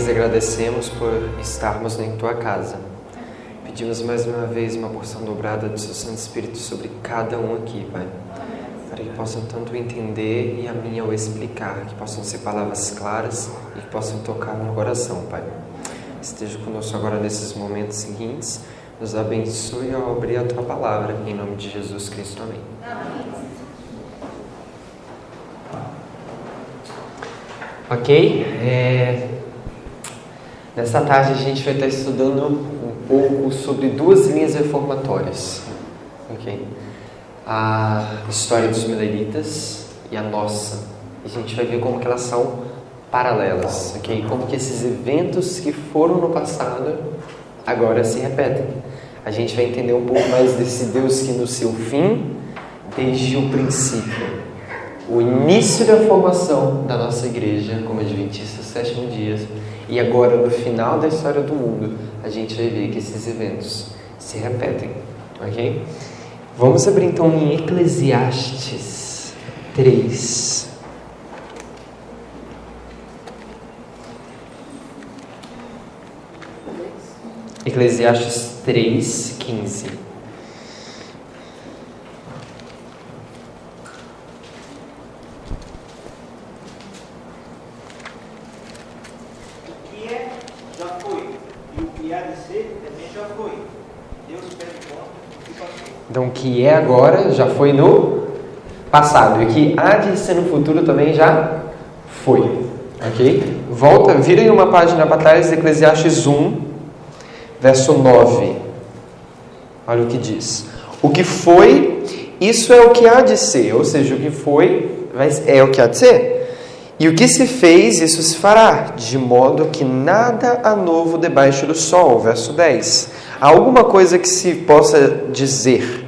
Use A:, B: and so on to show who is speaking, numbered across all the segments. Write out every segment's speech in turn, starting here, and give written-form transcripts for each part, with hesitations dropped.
A: vez agradecemos por estarmos em Tua casa. Pedimos mais uma vez uma porção dobrada do Seu Santo Espírito sobre cada um aqui, Pai. Para que possam tanto entender e a mim ao explicar, que possam ser palavras claras e que possam tocar no coração, Pai. Esteja conosco agora nesses momentos seguintes. Nos abençoe ao abrir a Tua palavra. Em nome de Jesus Cristo. Amém. Ok? Nessa tarde a gente vai estar estudando um pouco sobre duas linhas reformatórias. Ok? A história dos mileritas e a nossa. E a gente vai ver como que elas são paralelas. Ok? Como que esses eventos que foram no passado agora se repetem. A gente vai entender um pouco mais desse Deus que no seu fim, desde o princípio, o início da formação da nossa igreja como adventistas do sétimo dia, e agora no final da história do mundo, a gente vai ver que esses eventos se repetem, ok? Vamos abrir então em Eclesiastes 3. Eclesiastes 3:15. Então, o que é agora já foi no passado. E o que há de ser no futuro também já foi. Ok? Volta, virem uma página para trás, Eclesiastes 1, verso 9. Olha o que diz. O que foi, isso é o que há de ser. Ou seja, o que foi, é o que há de ser. E o que se fez, isso se fará. De modo que nada há novo debaixo do sol. Verso 10. Há alguma coisa que se possa dizer,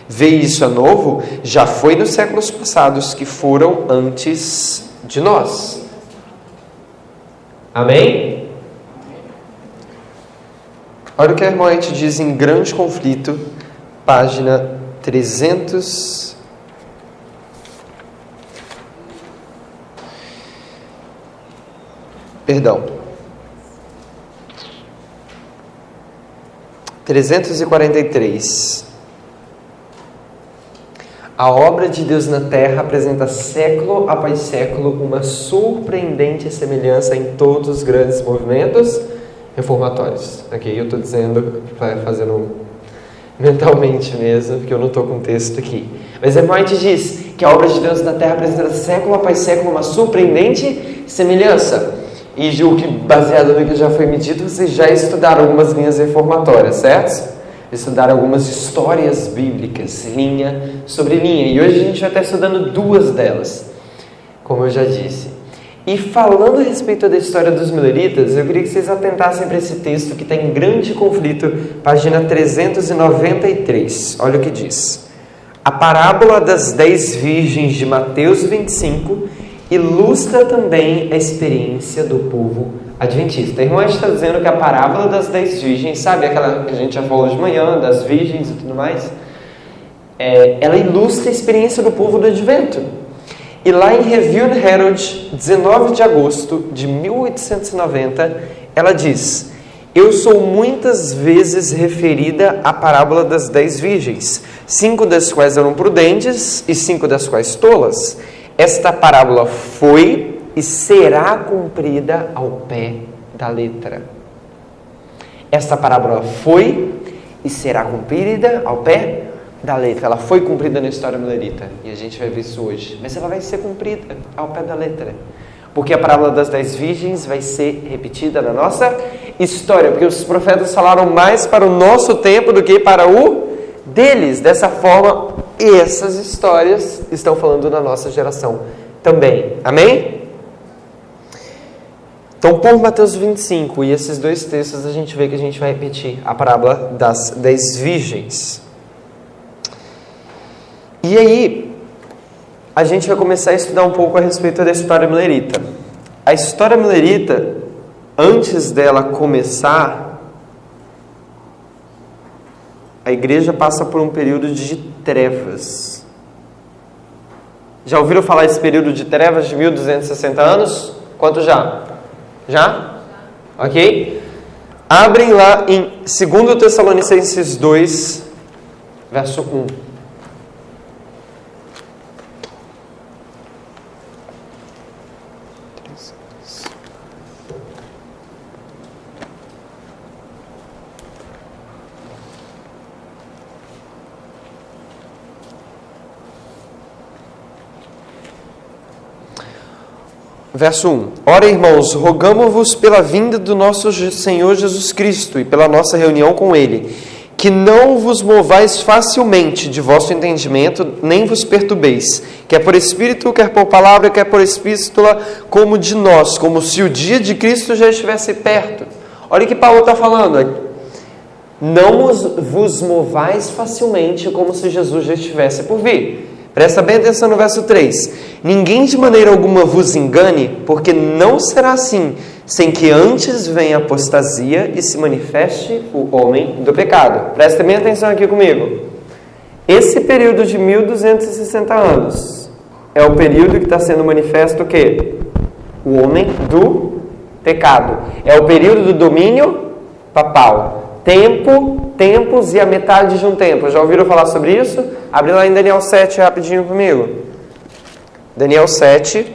A: vê isso é novo, já foi nos séculos passados que foram antes de nós. Amém? Olha o que a irmã White diz em Grande Conflito, página 300. Perdão. 343. A obra de Deus na Terra apresenta século após século uma surpreendente semelhança em todos os grandes movimentos reformatórios. Ok, eu estou dizendo, fazendo mentalmente mesmo, porque eu não estou com o texto aqui. Mas Ellen White diz que a obra de Deus na Terra apresenta século após século uma surpreendente semelhança. E o que, baseado no que já foi medido, vocês já estudaram algumas linhas reformatórias, certo? Estudaram algumas histórias bíblicas, linha sobre linha. E hoje a gente vai estar estudando duas delas, como eu já disse. E falando a respeito da história dos mileritas, eu queria que vocês atentassem para esse texto que está em Grande Conflito, página 393. Olha o que diz. A parábola das 10 virgens de Mateus 25 ilustra também a experiência do povo adventista. A irmã está dizendo que a parábola das 10 virgens, sabe aquela que a gente já falou de manhã, das virgens e tudo mais? Ela ilustra a experiência do povo do advento. E lá em Review and Herald, 19 de agosto de 1890, ela diz: eu sou muitas vezes referida à parábola das 10 virgens, 5 das quais eram prudentes e 5 das quais tolas. Esta parábola foi e será cumprida ao pé da letra. Esta parábola foi e será cumprida ao pé da letra. Ela foi cumprida na história milerita. E a gente vai ver isso hoje. Mas ela vai ser cumprida ao pé da letra. Porque a parábola das 10 virgens vai ser repetida na nossa história. Porque os profetas falaram mais para o nosso tempo do que para o deles. Dessa forma, essas histórias estão falando da nossa geração também. Amém? Então, por Mateus 25 e esses dois textos, a gente vê que a gente vai repetir a parábola das 10 virgens. E aí, a gente vai começar a estudar um pouco a respeito da história milerita. A história milerita, antes dela começar, a igreja passa por um período de trevas. Já ouviram falar desse período de trevas de 1260 anos? Quanto já? Já? Ok? Abrem lá em 2 Tessalonicenses 2, verso 1. Verso 1. Ora, irmãos, rogamo-vos pela vinda do nosso Senhor Jesus Cristo e pela nossa reunião com Ele, que não vos movais facilmente de vosso entendimento, nem vos perturbeis, quer por Espírito, quer por palavra, quer por Epístola, como de nós, como se o dia de Cristo já estivesse perto. Olha o que Paulo está falando. Não vos movais facilmente, como se Jesus já estivesse por vir. Presta bem atenção no verso 3. Ninguém de maneira alguma vos engane, porque não será assim, sem que antes venha a apostasia e se manifeste o homem do pecado. Presta bem atenção aqui comigo. Esse período de 1260 anos é o período que está sendo manifesto o quê? O homem do pecado. É o período do domínio papal. Tempos e a metade de um tempo. Já ouviram falar sobre isso? Abre lá em Daniel 7 rapidinho comigo. Daniel 7,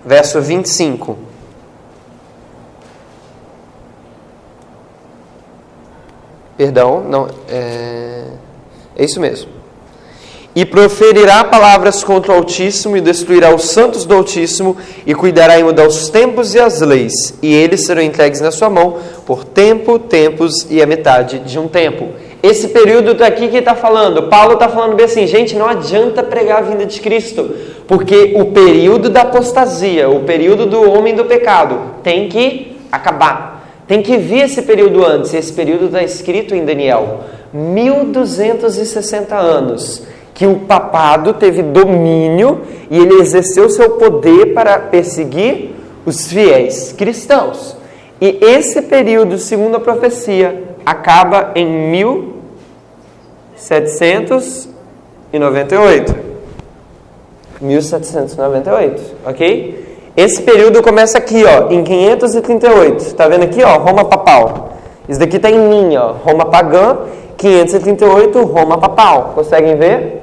A: verso 25. Perdão, não, é isso mesmo. E proferirá palavras contra o Altíssimo e destruirá os santos do Altíssimo e cuidará em mudar os tempos e as leis, e eles serão entregues na sua mão por tempos e a metade de um tempo. Esse período aqui que está falando, Paulo está falando bem assim, gente, não adianta pregar a vinda de Cristo, porque o período da apostasia, o período do homem do pecado, tem que acabar. Tem que vir esse período antes. Esse período está escrito em Daniel. 1260 anos que o papado teve domínio e ele exerceu seu poder para perseguir os fiéis cristãos. E esse período, segundo a profecia, acaba em 1798. 1798, ok? Esse período começa aqui, ó, em 538. Está vendo aqui, ó, Roma papal. Isso daqui está em linha, ó, Roma pagã, 538, Roma papal. Conseguem ver?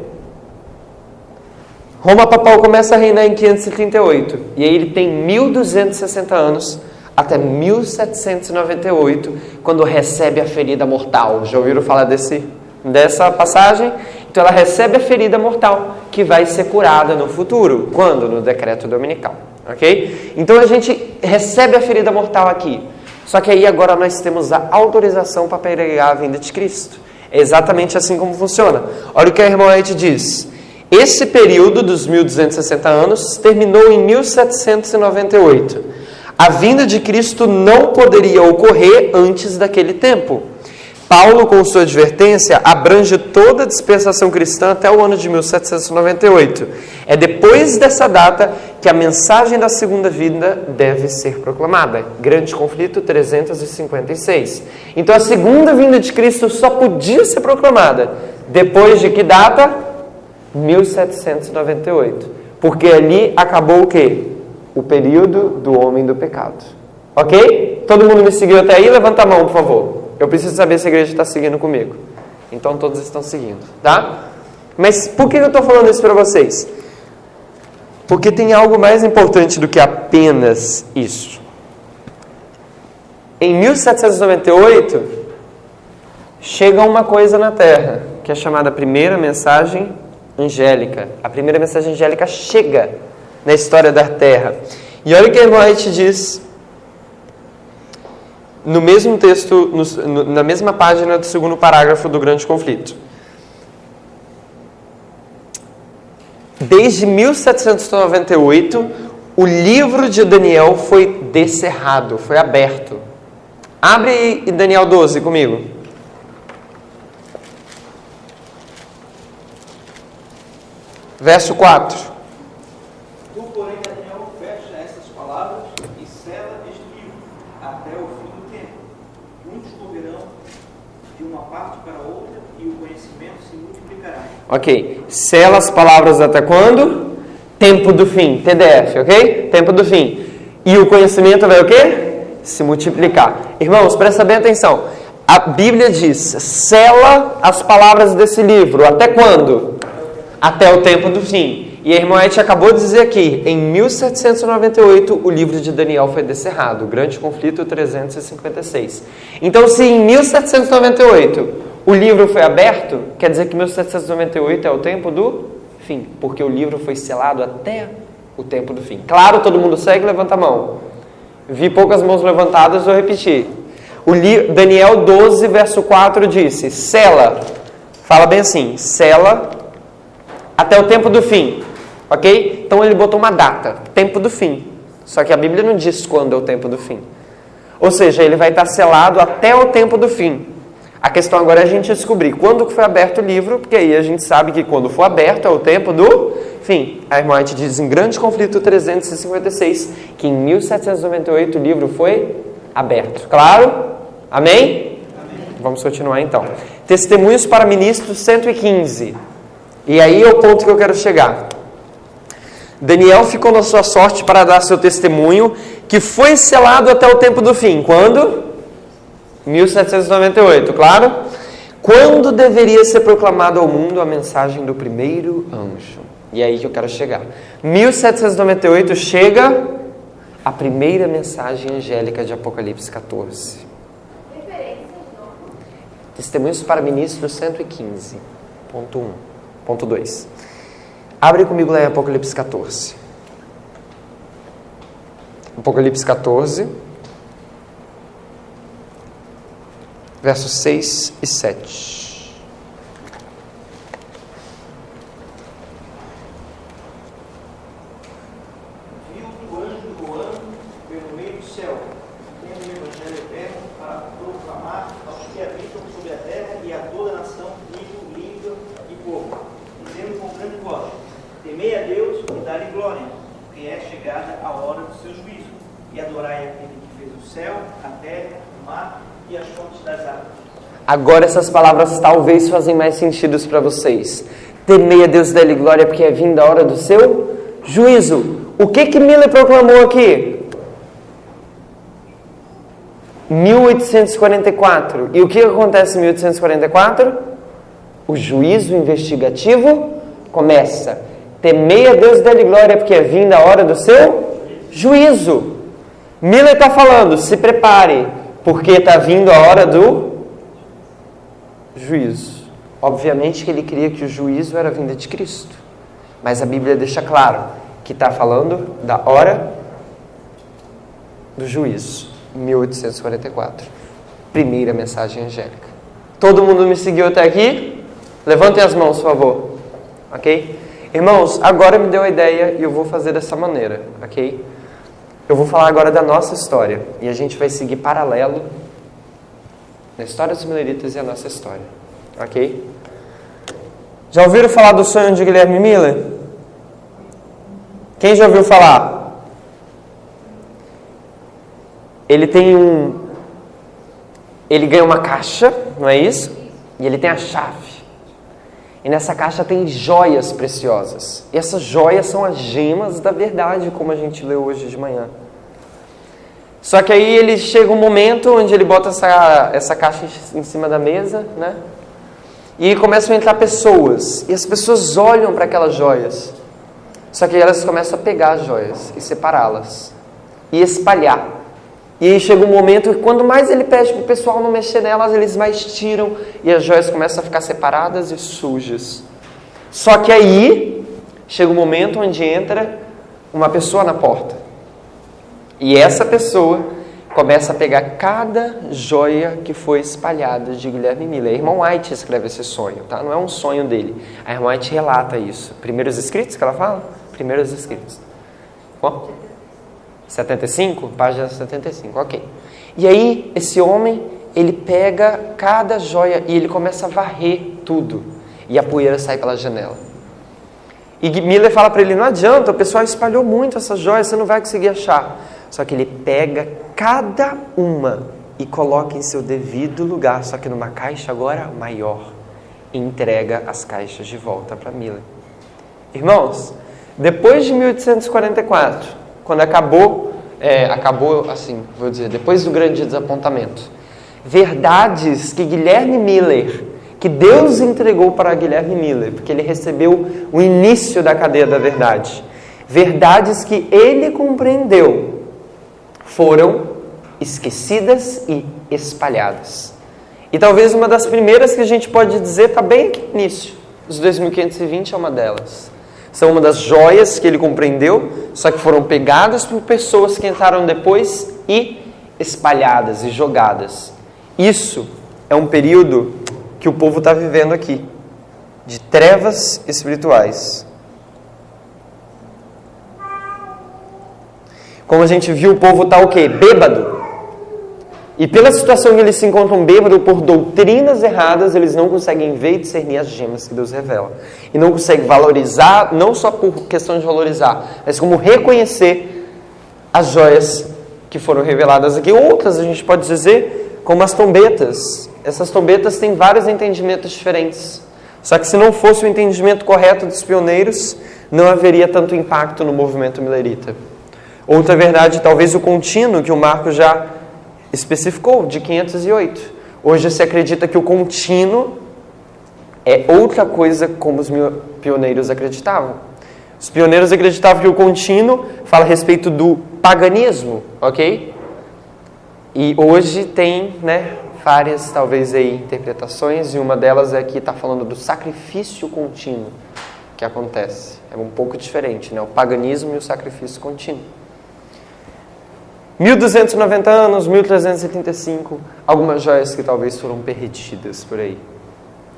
A: Roma papal começa a reinar em 538. E aí ele tem 1260 anos até 1798, quando recebe a ferida mortal. Já ouviram falar dessa passagem? Então ela recebe a ferida mortal que vai ser curada no futuro. Quando? No decreto dominical. Ok? Então a gente recebe a ferida mortal aqui. Só que aí agora nós temos a autorização para pregar a vinda de Cristo. É exatamente assim como funciona. Olha o que a irmã White diz. Esse período dos 1260 anos terminou em 1798. A vinda de Cristo não poderia ocorrer antes daquele tempo. Paulo, com sua advertência, abrange toda a dispensação cristã até o ano de 1798. É depois dessa data que a mensagem da segunda vinda deve ser proclamada. Grande conflito 356. Então a segunda vinda de Cristo só podia ser proclamada depois de que data? 1798. Porque ali acabou o quê? O período do homem do pecado. Ok? Todo mundo me seguiu até aí? Levanta a mão, por favor. Eu preciso saber se a igreja está seguindo comigo. Então todos estão seguindo, tá? Mas por que eu estou falando isso para vocês? Porque tem algo mais importante do que apenas isso. Em 1798, chega uma coisa na Terra, que é chamada primeira mensagem angélica. A primeira mensagem angélica chega na história da Terra. E olha o que a irmã White diz no mesmo texto, na mesma página do segundo parágrafo do Grande Conflito. Desde 1798, o livro de Daniel foi descerrado, foi aberto. Abre em Daniel 12 comigo. Verso 4.
B: Tu, porém, Daniel, fecha estas palavras e sela este livro até o fim do tempo. Muitos correrão de uma parte para outra e o conhecimento se multiplicará.
A: Ok. Sela as palavras até quando? Tempo do fim, TDF, ok? Tempo do fim. E o conhecimento vai o quê? Se multiplicar. Irmãos, presta bem atenção. A Bíblia diz, sela as palavras desse livro. Até quando? Até o tempo do fim. E a irmã Eti acabou de dizer aqui, em 1798 o livro de Daniel foi descerrado. O grande conflito 356. Então, se em 1798 o livro foi aberto, quer dizer que 1798 é o tempo do fim. Porque o livro foi selado até o tempo do fim. Claro, todo mundo segue, levanta a mão. Vi poucas mãos levantadas, vou repetir. Daniel 12, verso 4 disse, sela, fala bem assim, sela até o tempo do fim, ok? Então ele botou uma data, tempo do fim. Só que a Bíblia não diz quando é o tempo do fim. Ou seja, ele vai estar selado até o tempo do fim. A questão agora é a gente descobrir quando que foi aberto o livro, porque aí a gente sabe que quando for aberto é o tempo do fim. A irmã White diz em Grande Conflito 356 que em 1798 o livro foi aberto. Claro? Amém? Amém. Vamos continuar então. Testemunhos para ministros 115. E aí é o ponto que eu quero chegar. Daniel ficou na sua sorte para dar seu testemunho, que foi selado até o tempo do fim. Quando? 1798, claro. Quando deveria ser proclamada ao mundo a mensagem do primeiro anjo? E é aí que eu quero chegar. 1798 chega a primeira mensagem angélica de Apocalipse 14. Testemunhos para ministros 115. Ponto 1. Ponto 2. Abre comigo lá em Apocalipse 14. Apocalipse 14. Versos 6 e 7.
B: Viu o anjo voando pelo meio do céu, tendo o evangelho eterno para proclamar aos que habitam sobre a terra e a toda nação, tribo, língua e povo, dizendo com grande voz: temei a Deus e dá-lhe glória, porque é chegada a hora do seu juízo, e adorai aquele que fez o céu, a terra, o mar e as fontes das águas.
A: Agora essas palavras talvez fazem mais sentido para vocês. Temei a Deus e dá-lhe glória, porque é vinda a hora do seu juízo. O que Miller proclamou aqui? 1844. E o que acontece em 1844? O juízo investigativo começa. Temei a Deus e dá-lhe glória, porque é vinda a hora do seu juízo. Miller está falando, se prepare, porque está vindo a hora do juízo. Obviamente que ele cria que o juízo era a vinda de Cristo. Mas a Bíblia deixa claro que está falando da hora do juízo. 1844. Primeira mensagem angélica. Todo mundo me seguiu até aqui? Levantem as mãos, por favor. Ok? Irmãos, agora me deu a ideia e eu vou fazer dessa maneira. Ok? Eu vou falar agora da nossa história. E a gente vai seguir paralelo na história dos Milleritas e a nossa história. Ok? Já ouviram falar do sonho de Guilherme Miller? Quem já ouviu falar? Ele ganha uma caixa, não é isso? E ele tem a chave. E nessa caixa tem joias preciosas. E essas joias são as gemas da verdade, como a gente leu hoje de manhã. Só que aí ele chega um momento onde ele bota essa caixa em cima da mesa, né? E começam a entrar pessoas. E as pessoas olham para aquelas joias. Só que elas começam a pegar as joias e separá-las. E espalhar. E aí chega um momento que quando mais ele pede para o pessoal não mexer nelas, eles mais tiram. E as joias começam a ficar separadas e sujas. Só que aí chega um momento onde entra uma pessoa na porta. E essa pessoa começa a pegar cada joia que foi espalhada de Guilherme Miller. A irmã White escreve esse sonho, tá? Não é um sonho dele. A irmã White relata isso. Primeiros escritos que ela fala? Primeiros escritos. Ó, 75? Página 75, ok. E aí, esse homem, ele pega cada joia e ele começa a varrer tudo. E a poeira sai pela janela. E Miller fala para ele, não adianta, o pessoal espalhou muito essas joias, você não vai conseguir achar. Só que ele pega cada uma e coloca em seu devido lugar, só que numa caixa agora maior. E entrega as caixas de volta para Miller. Irmãos, Depois de 1844, quando acabou assim, vou dizer, depois do grande desapontamento, verdades que Guilherme Miller, que Deus entregou para Guilherme Miller, porque ele recebeu o início da cadeia da verdade, verdades que ele compreendeu, foram esquecidas e espalhadas. E talvez uma das primeiras que a gente pode dizer está bem aqui no início. Os 2520 é uma delas. São uma das joias que ele compreendeu, só que foram pegadas por pessoas que entraram depois e espalhadas e jogadas. Isso é um período que o povo está vivendo aqui, de trevas espirituais. Como a gente viu, o povo está o quê? Bêbado. E pela situação que eles se encontram bêbados por doutrinas erradas, eles não conseguem ver e discernir as gemas que Deus revela. E não conseguem valorizar, não só por questão de valorizar, mas como reconhecer as joias que foram reveladas aqui. Outras, a gente pode dizer, como as trombetas. Essas trombetas têm vários entendimentos diferentes. Só que se não fosse o entendimento correto dos pioneiros, não haveria tanto impacto no movimento milerita. Outra verdade, talvez o contínuo, que o Marco já especificou, de 508. Hoje se acredita que o contínuo é outra coisa como os pioneiros acreditavam. Os pioneiros acreditavam que o contínuo fala a respeito do paganismo, ok? E hoje tem, várias, talvez, aí, interpretações, e uma delas é que está falando do sacrifício contínuo que acontece. É um pouco diferente, o paganismo e o sacrifício contínuo. 1290 anos, 1375, algumas joias que talvez foram perdidas por aí.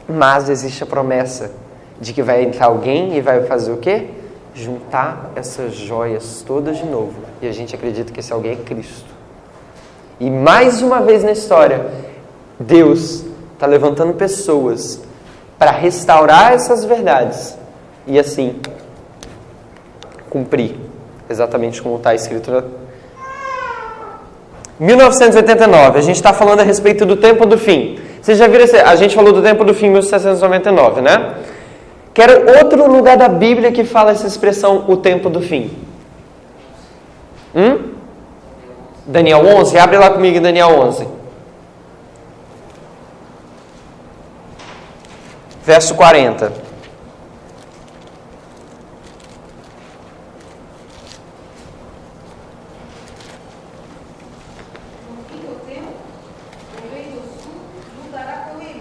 A: Mas existe a promessa de que vai entrar alguém e vai fazer o quê? Juntar essas joias todas de novo. E a gente acredita que esse alguém é Cristo. E mais uma vez na história, Deus está levantando pessoas para restaurar essas verdades e assim cumprir exatamente como está escrito na 1989, a gente está falando a respeito do tempo do fim. Vocês já viram, a gente falou do tempo do fim em 1799, né? Quero outro lugar da Bíblia que fala essa expressão, o tempo do fim. Daniel 11, abre lá comigo em Daniel 11. Verso 40.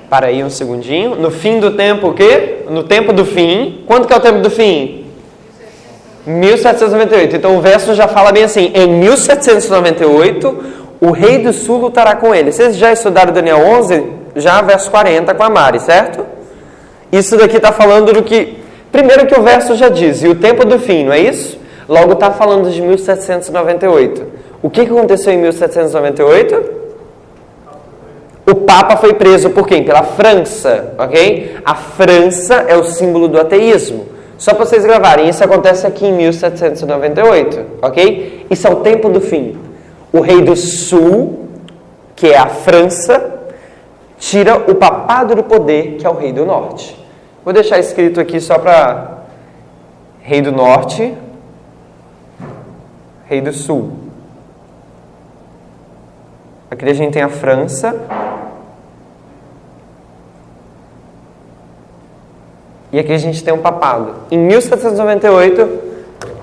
A: Para aí um segundinho. No fim do tempo, o quê? No tempo do fim. Quanto que é o tempo do fim? 1798. Então o verso já fala bem assim. Em 1798, o rei do sul lutará com ele. Vocês já estudaram Daniel 11? Já verso 40 com a Mari, certo? Isso daqui está falando do que... Primeiro que o verso já diz. E o tempo do fim, não é isso? Logo está falando de 1798. O que aconteceu em 1798? O Papa foi preso por quem? Pela França, ok? A França é o símbolo do ateísmo. Só para vocês gravarem, isso acontece aqui em 1798, ok? Isso é o tempo do fim. O rei do sul, que é a França, tira o papado do poder, que é o rei do norte. Vou deixar escrito aqui só para rei do norte, rei do sul. Aqui a gente tem a França. E aqui a gente tem um papado. Em 1798,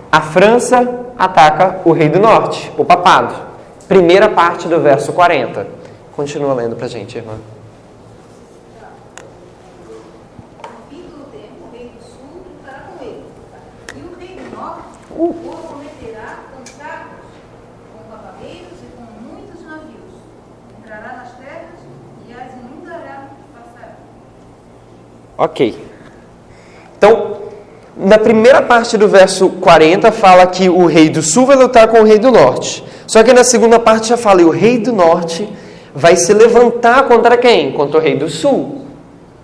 A: a França ataca o rei do norte, o papado. Primeira parte do verso 40. Continua lendo pra gente, irmã.
C: No fim do tempo, o rei do sul lutará com ele. E o rei do norte o cometerá com carros, com cavaleiros e com muitos navios. Entrará nas terras e as inundará e passará.
A: Ok. Então, na primeira parte do verso 40 fala que o rei do sul vai lutar com o rei do norte. Só que na segunda parte já fala que o rei do norte vai se levantar contra quem? Contra o rei do sul.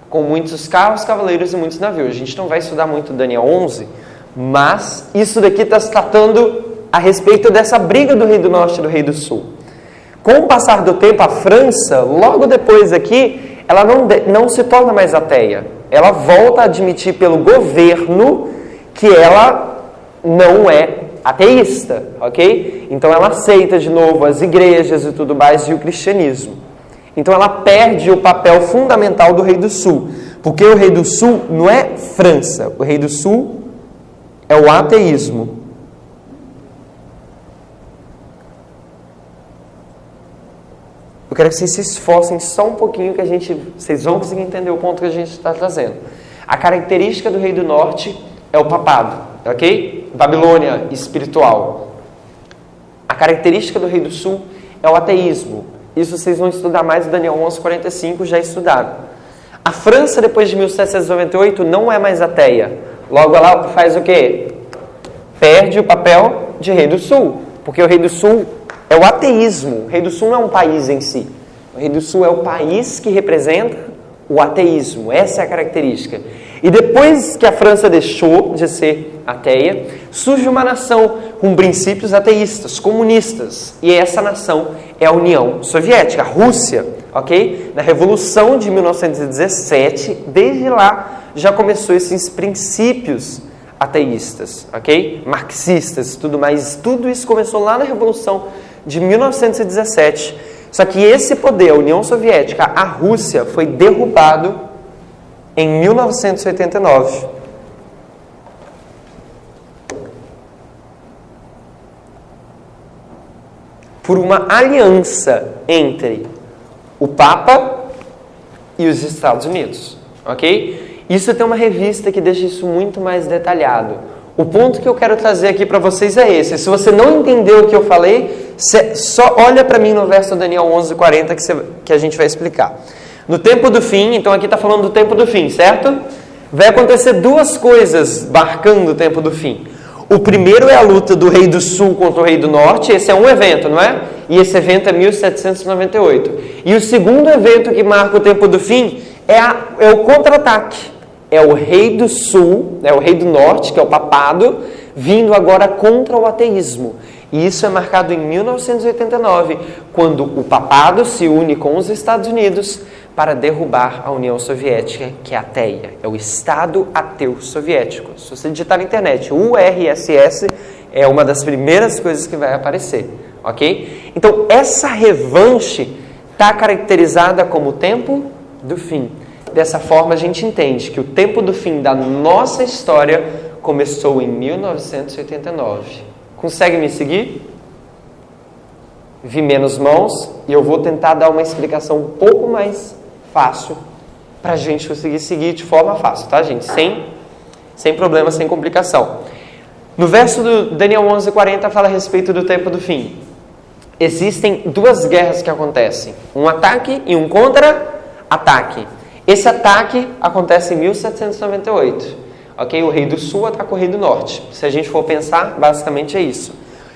A: Com muitos carros, cavaleiros e muitos navios. A gente não vai estudar muito Daniel 11, mas isso daqui está se tratando a respeito dessa briga do rei do norte e do rei do sul. Com o passar do tempo, a França, logo depois aqui, ela não se torna mais ateia. Ela volta a admitir pelo governo que ela não é ateísta, ok? Então ela aceita de novo as igrejas e tudo mais e o cristianismo. Então ela perde o papel fundamental do Rei do Sul, porque o Rei do Sul não é França, o Rei do Sul é o ateísmo. Eu quero que vocês se esforcem só um pouquinho, que vocês vão conseguir entender o ponto que a gente está trazendo. A característica do Rei do Norte é o papado, ok? Babilônia espiritual. A característica do Rei do Sul é o ateísmo. Isso vocês vão estudar mais em Daniel 11:45, já estudaram. A França, depois de 1798, não é mais ateia. Logo, ela faz o quê? Perde o papel de Rei do Sul, porque o Rei do Sul é o ateísmo. O Rei do Sul não é um país em si. O Rei do Sul é o país que representa o ateísmo. Essa é a característica. E depois que a França deixou de ser ateia, surge uma nação com princípios ateístas, comunistas. E essa nação é a União Soviética, a Rússia, ok? Na Revolução de 1917, desde lá já começou esses princípios ateístas, ok? Marxistas, tudo mais. Tudo isso começou lá na Revolução de 1917. Só que esse poder, a União Soviética, a Rússia, foi derrubado em 1989. Por uma aliança entre o Papa e os Estados Unidos, ok? Isso tem uma revista que deixa isso muito mais detalhado. O ponto que eu quero trazer aqui para vocês é esse. Se você não entendeu o que eu falei, só olha para mim no verso Daniel 11:40 que a gente vai explicar. No tempo do fim, então aqui está falando do tempo do fim, certo? Vai acontecer duas coisas marcando o tempo do fim. O primeiro é a luta do Rei do Sul contra o Rei do Norte. Esse é um evento, não é? E esse evento é 1798. E o segundo evento que marca o tempo do fim é o contra-ataque. É o Rei do Sul, é o Rei do Norte, que é o papado, vindo agora contra o ateísmo. E isso é marcado em 1989, quando o papado se une com os Estados Unidos para derrubar a União Soviética, que é ateia. É o Estado Ateu Soviético. Se você digitar na internet, URSS é uma das primeiras coisas que vai aparecer, ok? Então, essa revanche está caracterizada como o tempo do fim. Dessa forma, a gente entende que o tempo do fim da nossa história começou em 1989. Consegue me seguir? Vi menos mãos e eu vou tentar dar uma explicação um pouco mais fácil para a gente conseguir seguir de forma fácil, tá, gente? Sem problema, sem complicação. No verso do Daniel 11:40 fala a respeito do tempo do fim. Existem duas guerras que acontecem. Um ataque e um contra-ataque. Esse ataque acontece em 1798. Ok? O Rei do Sul ataca o Rei do Norte. Se a gente for pensar, basicamente é isso.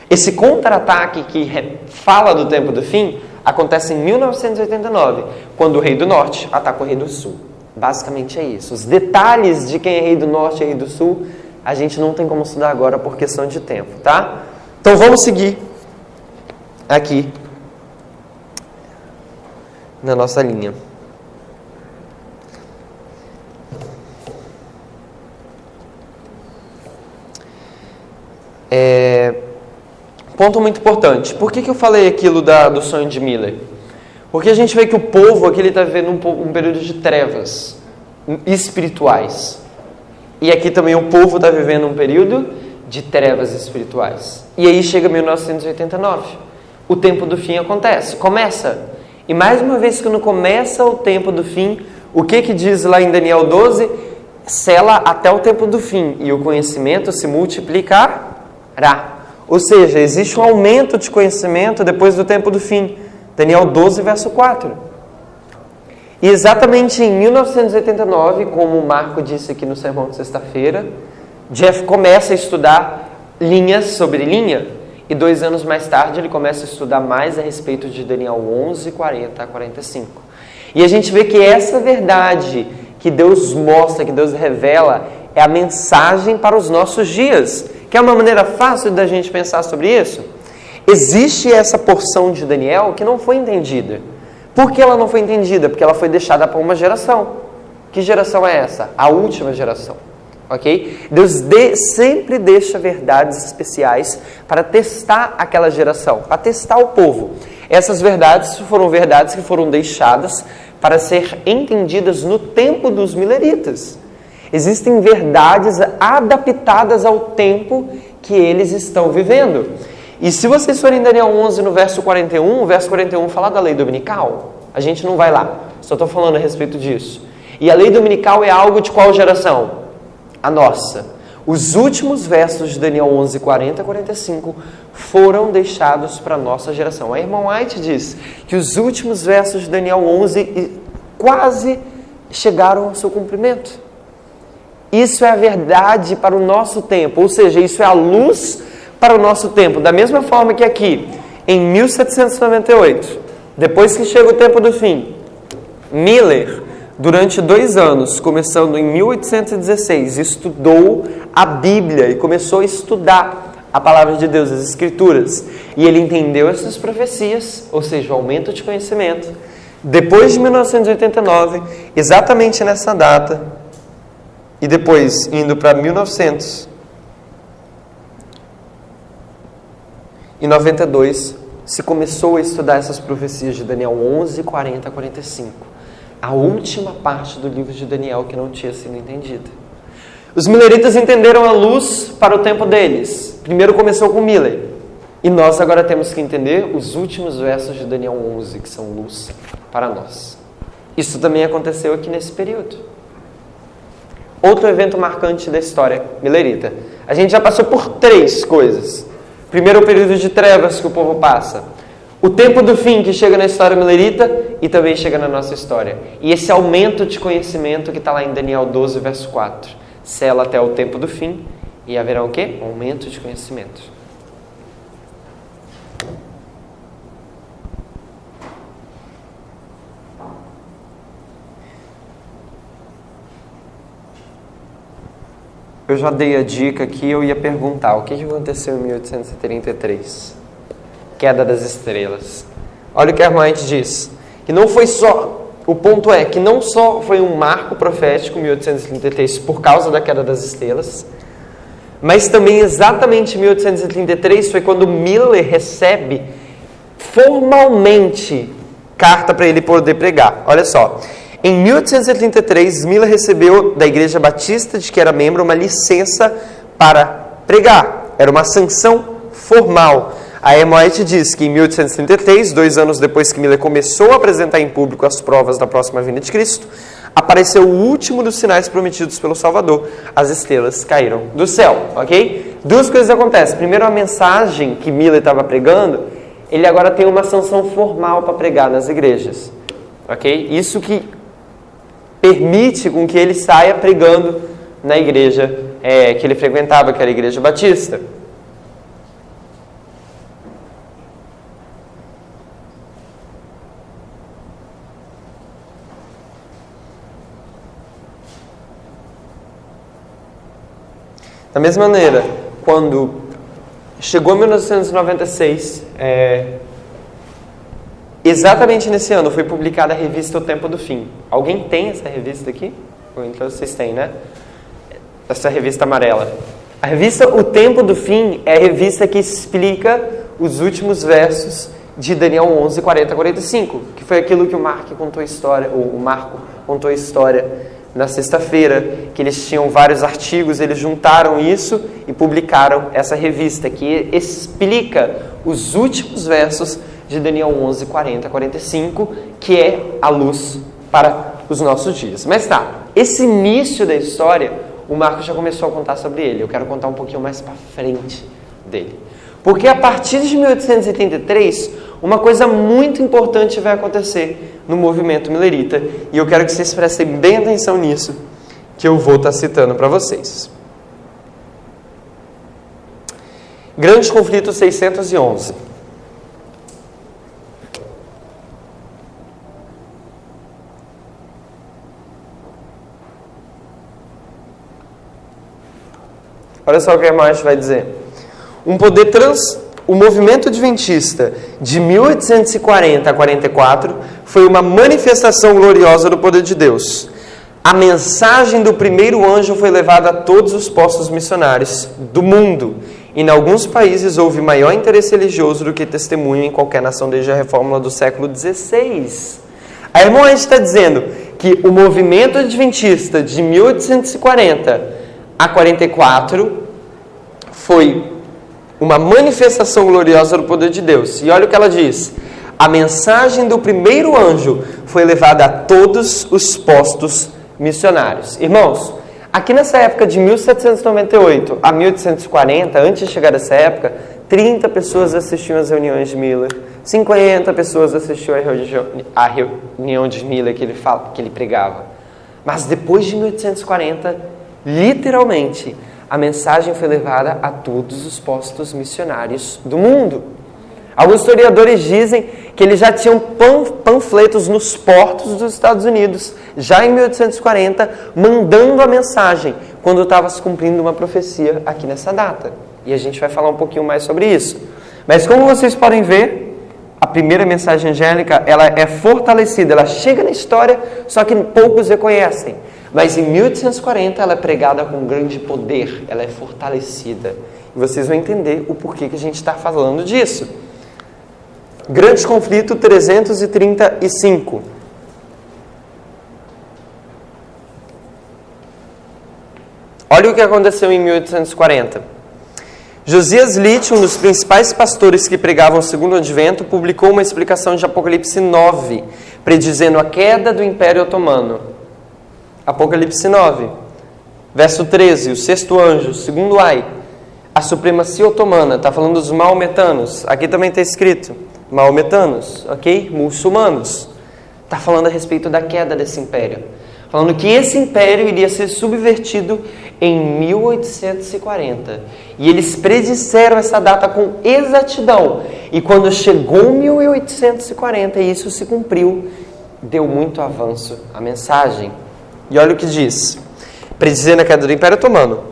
A: Esse contra-ataque que fala do tempo do fim acontece em 1989, quando o Rei do Norte ataca o Rei do Sul. Basicamente é isso. Os detalhes de quem é Rei do Norte e Rei do Sul, a gente não tem como estudar agora por questão de tempo, tá? Então vamos seguir aqui na nossa linha. Ponto muito importante. Por que eu falei aquilo do sonho de Miller? Porque a gente vê que o povo aqui está vivendo um período de trevas espirituais. E aqui também o povo está vivendo um período de trevas espirituais. E aí chega 1989. O tempo do fim começa. E mais uma vez, quando começa o tempo do fim, o que diz lá em Daniel 12? Sela até o tempo do fim, e o conhecimento se multiplicará. Ou seja, existe um aumento de conhecimento depois do tempo do fim. Daniel 12, verso 4. E exatamente em 1989, como o Marco disse aqui no sermão de sexta-feira, Jeff começa a estudar linhas sobre linha, e 2 anos mais tarde ele começa a estudar mais a respeito de Daniel 11, 40 a 45. E a gente vê que essa verdade que Deus mostra, que Deus revela, é a mensagem para os nossos dias. Quer uma maneira fácil da gente pensar sobre isso? Existe essa porção de Daniel que não foi entendida. Por que ela não foi entendida? Porque ela foi deixada para uma geração. Que geração é essa? A última geração. ok? Deus sempre deixa verdades especiais para testar aquela geração, para testar o povo. Essas verdades foram verdades que foram deixadas para ser entendidas no tempo dos mileritas. Existem verdades adaptadas ao tempo que eles estão vivendo. E se vocês forem em Daniel 11, no verso 41, o verso 41 fala da lei dominical. A gente não vai lá, só estou falando a respeito disso. E a lei dominical é algo de qual geração? A nossa. Os últimos versos de Daniel 11, 40 a 45 foram deixados para a nossa geração. A irmã White diz que os últimos versos de Daniel 11 quase chegaram ao seu cumprimento. Isso é a verdade para o nosso tempo, ou seja, isso é a luz para o nosso tempo. Da mesma forma que aqui, em 1798, depois que chega o tempo do fim, Miller, durante 2 anos, começando em 1816, estudou a Bíblia e começou a estudar a palavra de Deus, as Escrituras. E ele entendeu essas profecias, ou seja, o aumento de conhecimento. Depois de 1989, exatamente nessa data, e depois indo para 1992, se começou a estudar essas profecias de Daniel 11, 40 a 45. A última parte do livro de Daniel que não tinha sido entendida. Os mileritas entenderam a luz para o tempo deles. Primeiro começou com Miller. E nós agora temos que entender os últimos versos de Daniel 11, que são luz para nós. Isso também aconteceu aqui nesse período. Outro evento marcante da história milerita. A gente já passou por 3 coisas. Primeiro, o período de trevas que o povo passa. O tempo do fim que chega na história milerita e também chega na nossa história. E esse aumento de conhecimento que está lá em Daniel 12, verso 4. Sela até o tempo do fim e haverá o quê? Um aumento de conhecimento. Eu já dei a dica que eu ia perguntar o que aconteceu em 1833. Queda das estrelas. Olha o que a irmã diz. Que não foi só... O ponto é que não só foi um marco profético, 1833, por causa da queda das estrelas, mas também exatamente em 1833 foi quando Miller recebe formalmente carta para ele poder pregar. Olha só. Em 1833, Miller recebeu da Igreja Batista, de que era membro, uma licença para pregar. Era uma sanção formal. A Ellen White diz que em 1833, 2 anos depois que Miller começou a apresentar em público as provas da próxima vinda de Cristo, apareceu o último dos sinais prometidos pelo Salvador. As estrelas caíram do céu, ok? 2 coisas acontecem. Primeiro, a mensagem que Miller estava pregando, ele agora tem uma sanção formal para pregar nas igrejas, ok? Isso que permite com que ele saia pregando na igreja que ele frequentava, que era a Igreja Batista. Da mesma maneira, quando chegou 1996, exatamente nesse ano foi publicada a revista O Tempo do Fim. Alguém tem essa revista aqui? Ou então vocês têm, né? Essa revista amarela. A revista O Tempo do Fim é a revista que explica os últimos versos de Daniel 11, 40 a 45, que foi aquilo que o Marco contou a história na sexta-feira, que eles tinham vários artigos, eles juntaram isso e publicaram essa revista, que explica os últimos versos de Daniel 11, 40 a 45, que é a luz para os nossos dias. Mas tá, esse início da história, o Marcos já começou a contar sobre ele. Eu quero contar um pouquinho mais para frente dele. Porque a partir de 1883, uma coisa muito importante vai acontecer no movimento milerita. E eu quero que vocês prestem bem atenção nisso, que eu vou estar citando para vocês. Grande Conflito 611. Olha só o que a Marsh vai dizer. O movimento adventista de 1840 a 44 foi uma manifestação gloriosa do poder de Deus. a mensagem do primeiro anjo foi levada a todos os postos missionários do mundo. E em alguns países houve maior interesse religioso do que testemunho em qualquer nação desde a reforma do século XVI. A irmã está dizendo que o movimento adventista de 1840 a 44 foi uma manifestação gloriosa do poder de Deus. E olha o que ela diz. A mensagem do primeiro anjo foi levada a todos os postos missionários. Irmãos, aqui nessa época de 1798 a 1840, antes de chegar essa época, 30 pessoas assistiam às reuniões de Miller, 50 pessoas assistiam à reunião de Miller que ele pregava. Mas depois de 1840, literalmente, a mensagem foi levada a todos os postos missionários do mundo. Alguns historiadores dizem que eles já tinham panfletos nos portos dos Estados Unidos, já em 1840, mandando a mensagem, quando estava se cumprindo uma profecia aqui nessa data. E a gente vai falar um pouquinho mais sobre isso. Mas como vocês podem ver, a primeira mensagem angélica, ela é fortalecida, ela chega na história, só que poucos reconhecem. Mas em 1840 ela é pregada com grande poder, ela é fortalecida. E vocês vão entender o porquê que a gente está falando disso. Grande conflito 335. Olha o que aconteceu em 1840. Josias Litt, um dos principais pastores que pregavam o segundo advento, publicou uma explicação de Apocalipse 9, predizendo a queda do Império Otomano. Apocalipse 9, verso 13, o sexto anjo, segundo ai, a supremacia otomana, está falando dos maometanos, aqui também está escrito, maometanos, ok? Muçulmanos, está falando a respeito da queda desse império, falando que esse império iria ser subvertido em 1840, e eles predisseram essa data com exatidão, e quando chegou 1840 e isso se cumpriu, deu muito avanço à mensagem. E olha o que diz, predizendo a queda do Império Otomano.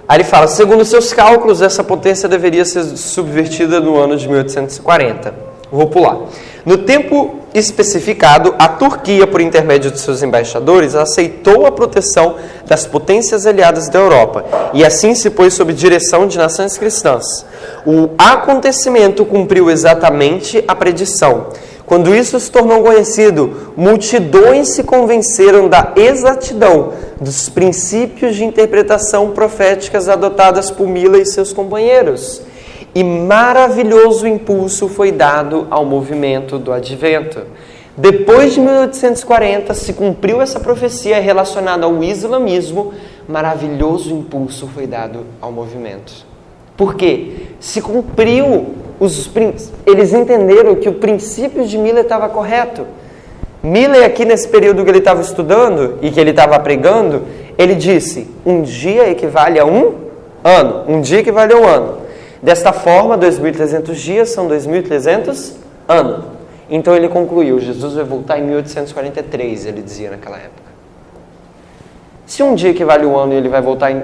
A: Aí ele fala, segundo seus cálculos, essa potência deveria ser subvertida no ano de 1840. Vou pular. No tempo especificado, a Turquia, por intermédio de seus embaixadores, aceitou a proteção das potências aliadas da Europa e assim se pôs sob direção de nações cristãs. O acontecimento cumpriu exatamente a predição. Quando isso se tornou conhecido, multidões se convenceram da exatidão dos princípios de interpretação proféticas adotadas por Miller e seus companheiros. E maravilhoso impulso foi dado ao movimento do Advento. Depois de 1840, se cumpriu essa profecia relacionada ao islamismo, maravilhoso impulso foi dado ao movimento. Por quê? Se cumpriu, eles entenderam que o princípio de Miller estava correto. Miller, aqui nesse período que ele estava estudando e que ele estava pregando, ele disse, um dia equivale a um ano. Um dia equivale a um ano. Desta forma, 2.300 dias são 2.300 anos. Então ele concluiu, Jesus vai voltar em 1843, ele dizia naquela época. Se um dia equivale a um ano e ele vai voltar em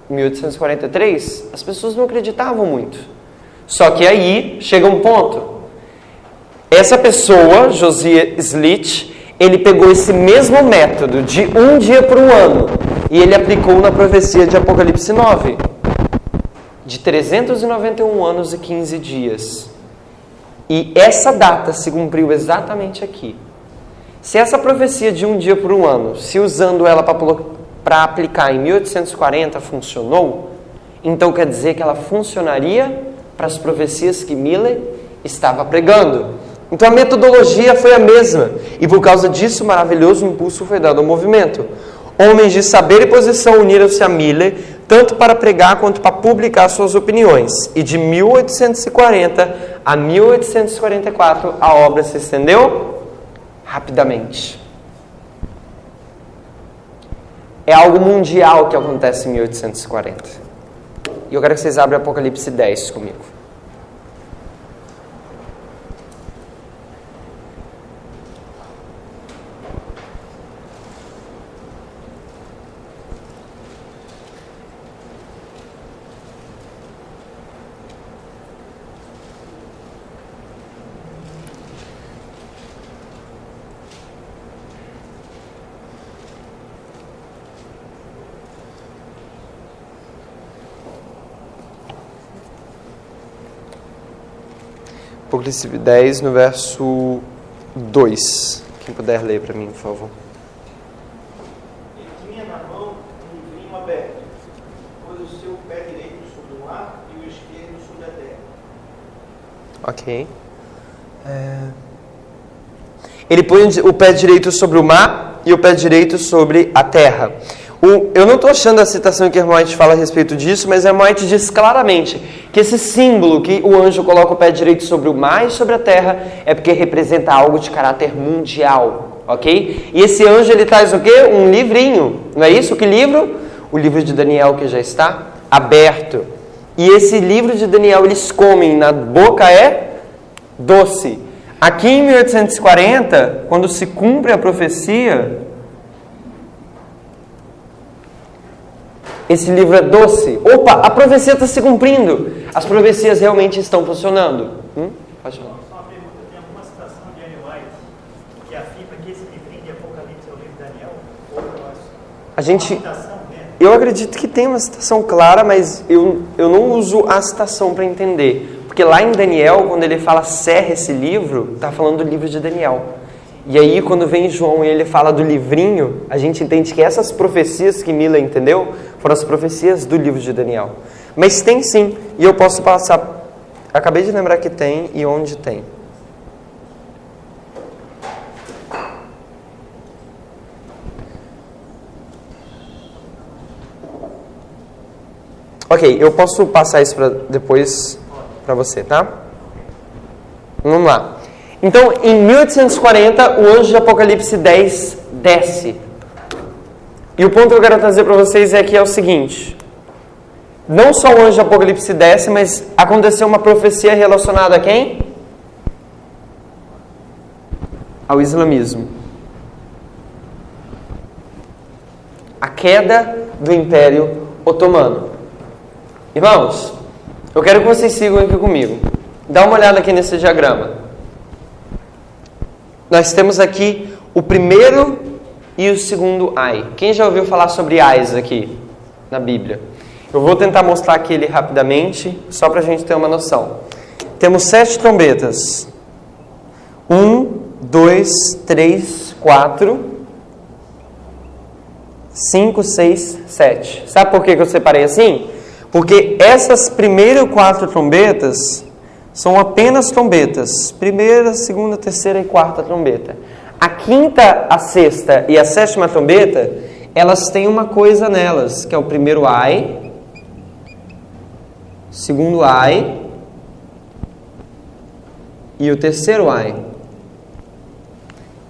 A: 1843, as pessoas não acreditavam muito. Só que aí chega um ponto. Essa pessoa, Josias Litt, ele pegou esse mesmo método de um dia por um ano e ele aplicou na profecia de Apocalipse 9, de 391 anos e 15 dias. E essa data se cumpriu exatamente aqui. Se essa profecia de um dia por um ano, se usando ela para aplicar em 1840 funcionou, então quer dizer que ela funcionaria para as profecias que Miller estava pregando. Então a metodologia foi a mesma, e por causa disso, maravilhoso impulso foi dado ao movimento. Homens de saber e posição uniram-se a Miller, tanto para pregar quanto para publicar suas opiniões. E de 1840 a 1844, a obra se estendeu rapidamente. É algo mundial que acontece em 1840. E eu quero que vocês abram Apocalipse 10 comigo. Apocalipse 10, no verso 2. Quem puder ler para mim, por favor.
B: Ele tinha na mão um livrinho aberto, pôs o seu pé direito sobre o mar e o esquerdo sobre a terra.
A: Ok. Ele põe o pé direito sobre o mar e o pé direito sobre a terra. Eu não estou achando a citação que Ellen White fala a respeito disso, mas Ellen White diz claramente que esse símbolo que o anjo coloca o pé direito sobre o mar e sobre a terra é porque representa algo de caráter mundial, ok? E esse anjo, ele traz o quê? Um livrinho, não é isso? Que livro? O livro de Daniel, que já está aberto. E esse livro de Daniel, eles comem, na boca é doce. Aqui em 1840, quando se cumpre a profecia, esse livro é doce. Opa, a profecia está se cumprindo. As profecias realmente estão funcionando. Pode falar.
D: Só uma pergunta. Tem alguma citação de Ellen White que afirma que esse livrinho de Apocalipse é o livro de Daniel? Ou
A: eu acredito que tem uma citação clara, mas eu não uso a citação para entender. Porque lá em Daniel, quando ele fala cerra esse livro, está falando do livro de Daniel. E aí, quando vem João e ele fala do livrinho, a gente entende que essas profecias que Mila entendeu foram as profecias do livro de Daniel. Mas tem sim, e eu posso passar. Acabei de lembrar que tem e onde tem. Ok, eu posso passar isso depois para você, tá? Vamos lá. Então, em 1840, o anjo de Apocalipse 10 desce. E o ponto que eu quero trazer para vocês é que é o seguinte. Não só o anjo de Apocalipse desce, mas aconteceu uma profecia relacionada a quem? Ao islamismo. A queda do Império Otomano. Irmãos, eu quero que vocês sigam aqui comigo. Dá uma olhada aqui nesse diagrama. Nós temos aqui o primeiro e o segundo ai. Quem já ouviu falar sobre ais aqui na Bíblia? Eu vou tentar mostrar aqui ele rapidamente, só para a gente ter uma noção. Temos 7 trombetas. 1, 2, 3, 4, 5, 6, 7. Sabe por que eu separei assim? Porque essas primeiras 4 trombetas são apenas trombetas. Primeira, segunda, terceira e quarta trombeta. A quinta, a sexta e a sétima trombeta, elas têm uma coisa nelas, que é o primeiro ai, segundo ai e o terceiro ai.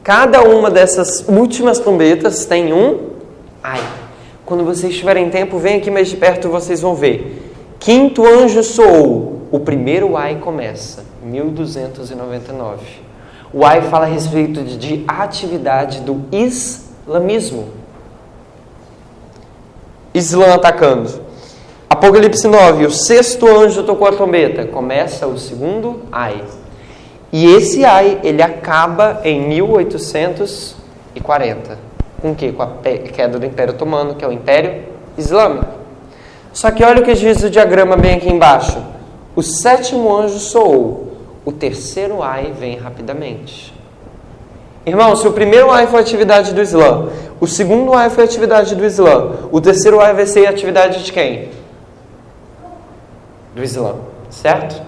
A: Cada uma dessas últimas trombetas tem um ai. Quando vocês tiverem tempo, vem aqui mais de perto e vocês vão ver. Quinto anjo soou. O primeiro ai começa, 1299. O ai fala a respeito de atividade do islamismo. Islã atacando. Apocalipse 9, o sexto anjo tocou a trombeta. Começa o segundo ai. E esse ai, ele acaba em 1840. Com o quê? Com a queda do Império Otomano, que é o Império Islâmico. Só que olha o que diz o diagrama bem aqui embaixo. O sétimo anjo soou. O terceiro ai vem rapidamente. Irmão, se o primeiro ai foi atividade do Islã, o segundo ai foi atividade do Islã, o terceiro ai vai ser atividade de quem? Do Islã, certo?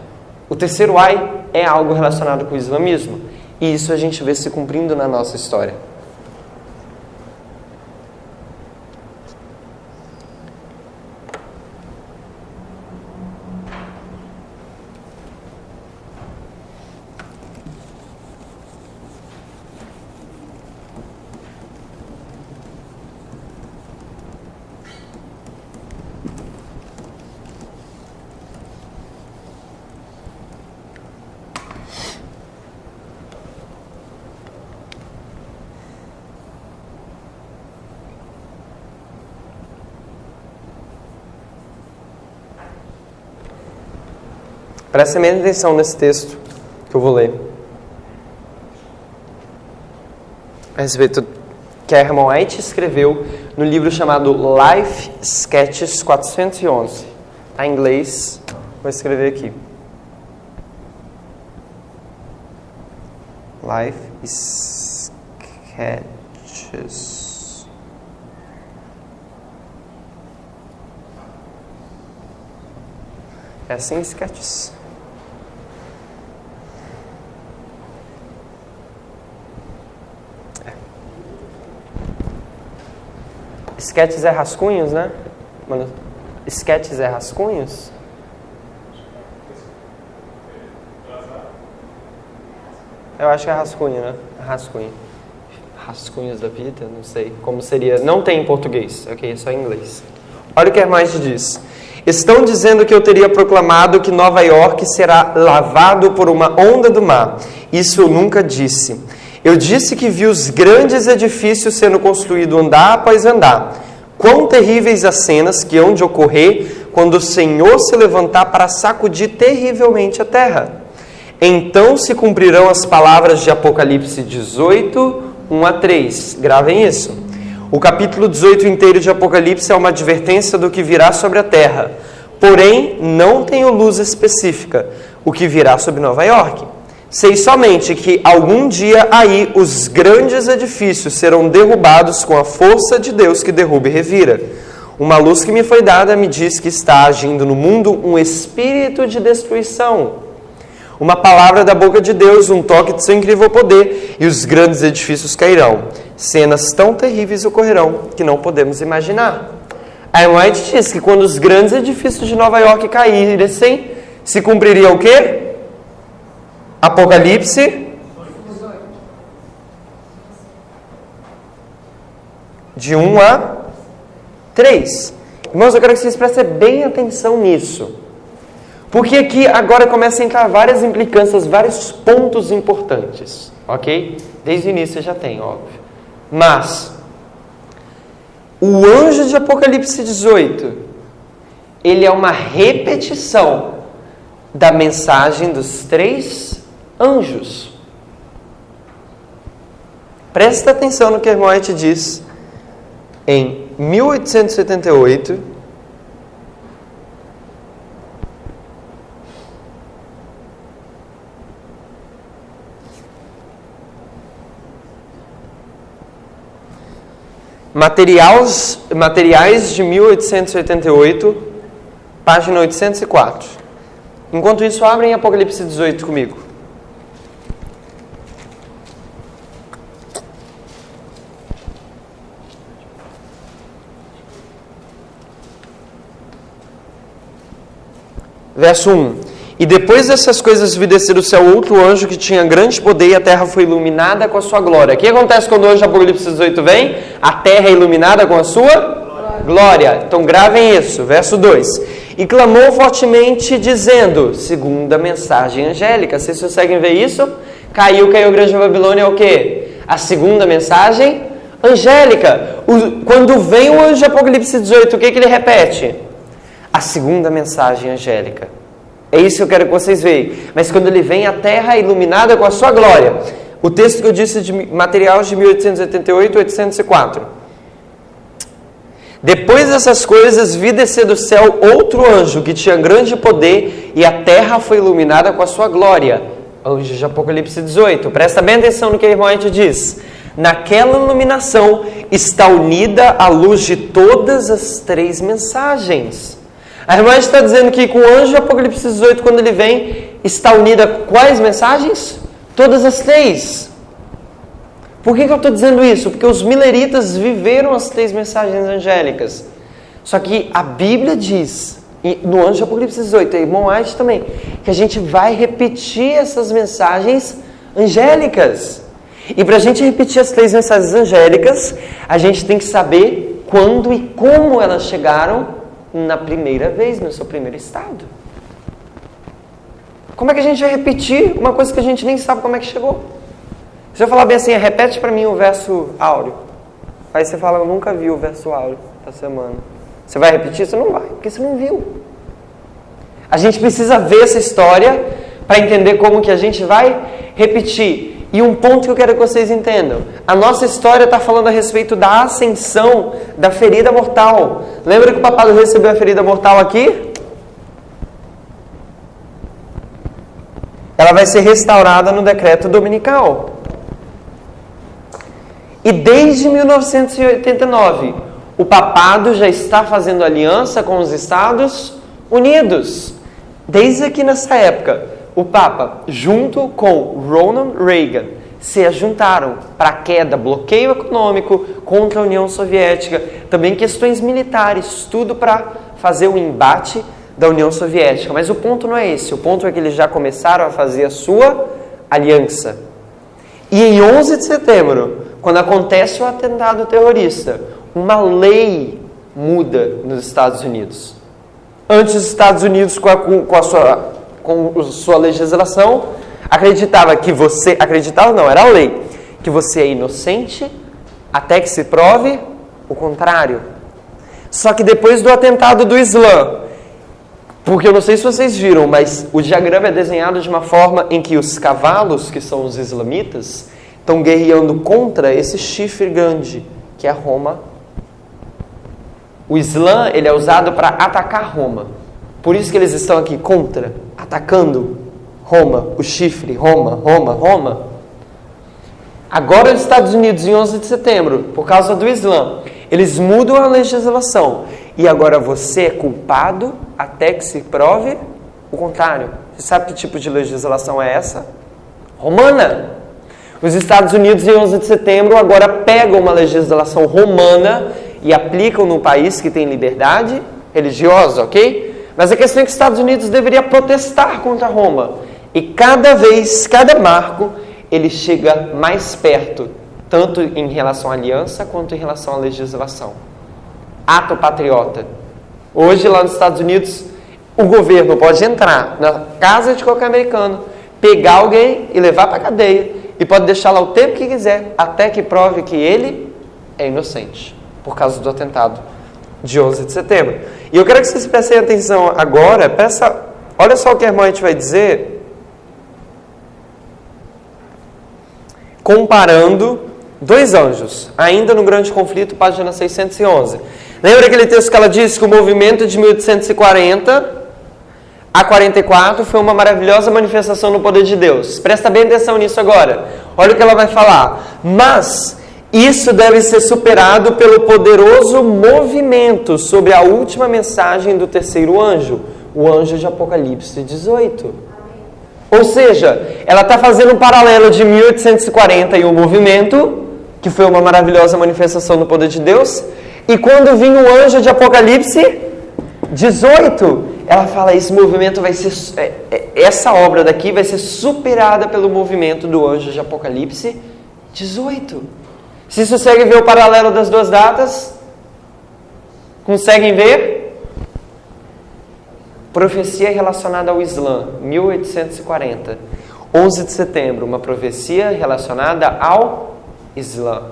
A: O terceiro ai é algo relacionado com o islamismo. E isso a gente vê se cumprindo na nossa história. Prestem bem atenção nesse texto que eu vou ler. A respeito que a Ellen White escreveu no livro chamado Life Sketches 411. Está em inglês, vou escrever aqui. Life Sketches. É assim, sketches. Sketches é rascunhos, né? Mano, sketches é rascunhos? Eu acho que é rascunho, né? Rascunho. Rascunhos da vida? Não sei. Como seria? Não tem em português, ok? É só em inglês. Olha o que mais diz. Estão dizendo que eu teria proclamado que Nova York será lavado por uma onda do mar. Isso eu nunca disse. Eu disse que vi os grandes edifícios sendo construídos andar após andar. Quão terríveis as cenas que hão de ocorrer quando o Senhor se levantar para sacudir terrivelmente a terra. Então se cumprirão as palavras de Apocalipse 18, 1 a 3. Gravem isso. O capítulo 18 inteiro de Apocalipse é uma advertência do que virá sobre a terra. Porém, não tenho luz específica, o que virá sobre Nova York. Sei somente que algum dia aí os grandes edifícios serão derrubados com a força de Deus que derruba e revira. Uma luz que me foi dada me diz que está agindo no mundo um espírito de destruição. Uma palavra da boca de Deus, um toque de seu incrível poder, e os grandes edifícios cairão. Cenas tão terríveis ocorrerão que não podemos imaginar. A Ellen White diz que quando os grandes edifícios de Nova York caírem, se cumpriria o quê? Apocalipse de 1 a 3. Irmãos, eu quero que vocês prestem bem atenção nisso. Porque aqui agora começa a entrar várias implicâncias, vários pontos importantes. Ok? Desde o início já tem, óbvio. Mas o anjo de Apocalipse 18, ele é uma repetição da mensagem dos 3 anjos. Presta atenção no que a irmã White diz. Em 1878, Materiais de 1888, página 804. Enquanto isso, abrem Apocalipse 18 comigo. Verso 1. E depois dessas coisas vi descer do céu outro anjo que tinha grande poder e a terra foi iluminada com a sua glória. O que acontece quando o anjo de Apocalipse 18 vem? A terra é iluminada com a sua glória. Então gravem isso. Verso 2. E clamou fortemente dizendo, segunda mensagem angélica. Vocês conseguem ver isso? Caiu a grande Babilônia é o quê? A segunda mensagem angélica. Quando vem o anjo de Apocalipse 18, o que ele repete? A segunda mensagem angélica. É isso que eu quero que vocês vejam. Mas quando ele vem, a terra é iluminada com a sua glória. O texto que eu disse de materiais de 1888, 804. Depois dessas coisas, vi descer do céu outro anjo que tinha grande poder e a terra foi iluminada com a sua glória. Anjo de Apocalipse 18. Presta bem atenção no que a irmã White diz. Naquela iluminação está unida a luz de todas as 3 mensagens. A irmã está dizendo que com o anjo de Apocalipse 18, quando ele vem, está unida quais mensagens? Todas as 3. Por que eu estou dizendo isso? Porque os mileritas viveram as 3 mensagens angélicas. Só que a Bíblia diz, no anjo de Apocalipse 18, a irmã White também, que a gente vai repetir essas mensagens angélicas. E para a gente repetir as 3 mensagens angélicas, a gente tem que saber quando e como elas chegaram na primeira vez, no seu primeiro estado. Como é que a gente vai repetir uma coisa que a gente nem sabe como é que chegou? Se eu falar bem assim, repete para mim o verso áureo. Aí você fala, eu nunca vi o verso áureo da semana. Você vai repetir? Você não vai, porque você não viu. A gente precisa ver essa história para entender como que a gente vai repetir. E um ponto que eu quero que vocês entendam. A nossa história está falando a respeito da ascensão da ferida mortal. Lembra que o papado recebeu a ferida mortal aqui? Ela vai ser restaurada no decreto dominical. E desde 1989, o papado já está fazendo aliança com os Estados Unidos. Desde aqui nessa época, o Papa, junto com Ronald Reagan, se juntaram para a queda, bloqueio econômico contra a União Soviética, também questões militares, tudo para fazer o embate da União Soviética. Mas o ponto não é esse, o ponto é que eles já começaram a fazer a sua aliança. E em 11 de setembro, quando acontece o atentado terrorista, uma lei muda nos Estados Unidos. Antes, os Estados Unidos, com a sua legislação, acreditava que você... Acreditava não, era a lei. Que você é inocente até que se prove o contrário. Só que depois do atentado do Islã, porque eu não sei se vocês viram, mas o diagrama é desenhado de uma forma em que os cavalos, que são os islamitas, estão guerreando contra esse chifre grande, que é Roma. O Islã, ele é usado para atacar Roma. Por isso que eles estão aqui contra, atacando Roma, o chifre, Roma. Agora os Estados Unidos, em 11 de setembro, por causa do Islã, eles mudam a legislação. E agora você é culpado até que se prove o contrário. Você sabe que tipo de legislação é essa? Romana. Os Estados Unidos, em 11 de setembro, agora pegam uma legislação romana e aplicam no país que tem liberdade religiosa, ok? Mas a questão é que os Estados Unidos deveria protestar contra Roma. E cada vez, cada marco, ele chega mais perto, tanto em relação à aliança quanto em relação à legislação. Ato patriota. Hoje, lá nos Estados Unidos, o governo pode entrar na casa de qualquer americano, pegar alguém e levar para a cadeia, e pode deixar lá o tempo que quiser, até que prove que ele é inocente, por causa do atentado de 11 de setembro. E eu quero que vocês prestem atenção agora, olha só o que a irmã vai dizer, comparando dois anjos, ainda no grande conflito, página 611. Lembra aquele texto que ela disse que o movimento de 1840 a 44 foi uma maravilhosa manifestação no poder de Deus. Presta bem atenção nisso agora. Olha o que ela vai falar. Mas isso deve ser superado pelo poderoso movimento sobre a última mensagem do terceiro anjo, o anjo de Apocalipse 18. Ou seja, ela está fazendo um paralelo de 1840 e o movimento, que foi uma maravilhosa manifestação no poder de Deus, e quando vinha o anjo de Apocalipse 18, ela fala, esse movimento vai ser, essa obra daqui vai ser superada pelo movimento do anjo de Apocalipse 18. Se você consegue ver o paralelo das duas datas? Conseguem ver? Profecia relacionada ao Islã, 1840. 11 de setembro, uma profecia relacionada ao Islã.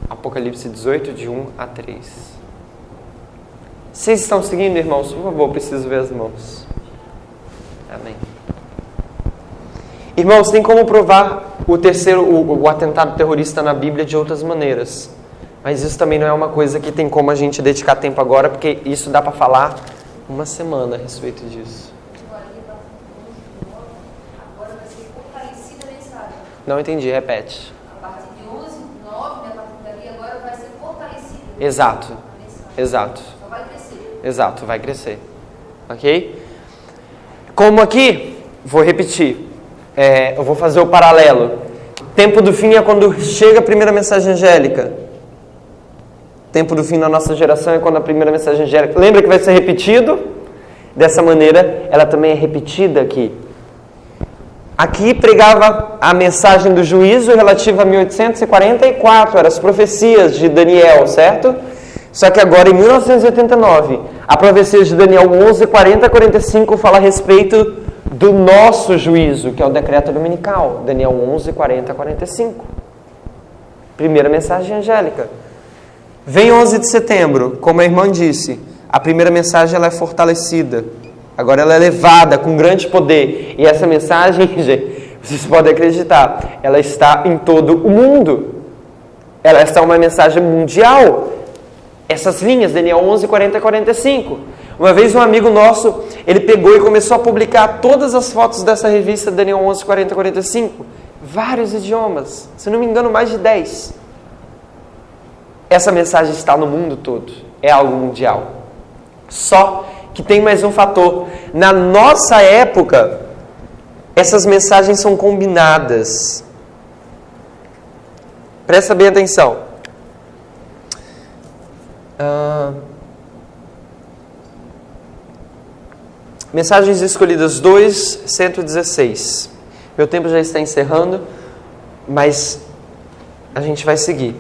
A: Apocalipse 18, de 1 a 3. Vocês estão seguindo, irmãos? Por favor, preciso ver as mãos. Amém. Irmãos, tem como provar o atentado terrorista na Bíblia de outras maneiras. Mas isso também não é uma coisa que tem como a gente dedicar tempo agora, porque isso dá para falar uma semana a respeito disso.
C: Agora vai ser fortalecida a mensagem.
A: Não entendi, repete.
C: A partir de 11, 9, a partir dali agora vai ser fortalecida.
A: Exato.
C: A mensagem.
A: Exato.
C: Só vai crescer.
A: Exato, vai crescer. Ok? Como aqui, vou repetir. Eu vou fazer o paralelo. Tempo do fim é quando chega a primeira mensagem angélica. Tempo do fim na nossa geração é quando a primeira mensagem angélica... Lembra que vai ser repetido? Dessa maneira, ela também é repetida aqui. Aqui pregava a mensagem do juízo relativa a 1844, eram as profecias de Daniel, certo? Só que agora, em 1989, a profecia de Daniel 11, 40 a 45 fala a respeito do nosso juízo, que é o decreto dominical. Daniel 11, 40 a 45. Primeira mensagem angélica. Vem 11 de setembro, como a irmã disse, a primeira mensagem ela é fortalecida. Agora ela é levada com grande poder. E essa mensagem, gente, vocês podem acreditar, ela está em todo o mundo. Ela está uma mensagem mundial. Essas linhas, Daniel 11, 40 a 45. Uma vez um amigo nosso, ele pegou e começou a publicar todas as fotos dessa revista, Daniel 11, 40 a 45. Vários idiomas. Se não me engano, mais de 10. essa mensagem está no mundo todo. É algo mundial. Só que tem mais um fator. Na nossa época, essas mensagens são combinadas. Presta bem atenção. Mensagens Escolhidas 2, 116. Meu tempo já está encerrando, mas a gente vai seguir.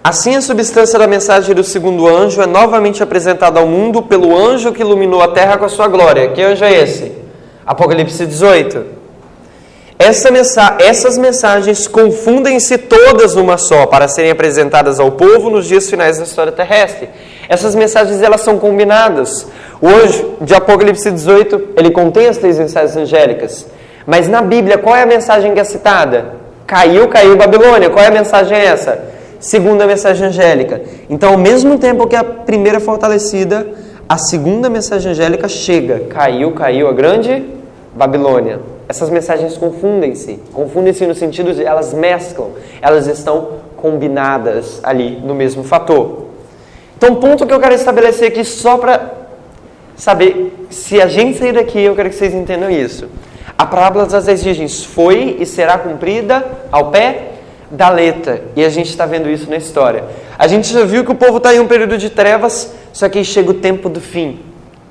A: Assim, a substância da mensagem do segundo anjo é novamente apresentada ao mundo pelo anjo que iluminou a terra com a sua glória. Que anjo é esse? Apocalipse 18. Essas mensagens confundem-se todas numa só, para serem apresentadas ao povo nos dias finais da história terrestre. Essas mensagens, elas são combinadas. O anjo de Apocalipse 18, ele contém as 3 mensagens angélicas. Mas na Bíblia, qual é a mensagem que é citada? Caiu Babilônia. Qual é a mensagem essa? Segunda mensagem angélica. Então, ao mesmo tempo que a primeira é fortalecida, a segunda mensagem angélica chega. Caiu a grande Babilônia. Essas mensagens confundem-se no sentido de elas mesclam, elas estão combinadas ali no mesmo fator. Então, um ponto que eu quero estabelecer aqui só para saber, se a gente sair daqui, eu quero que vocês entendam isso. A parábola das 10 virgens foi e será cumprida ao pé da letra. E a gente está vendo isso na história. A gente já viu que o povo está em um período de trevas, só que aí chega o tempo do fim,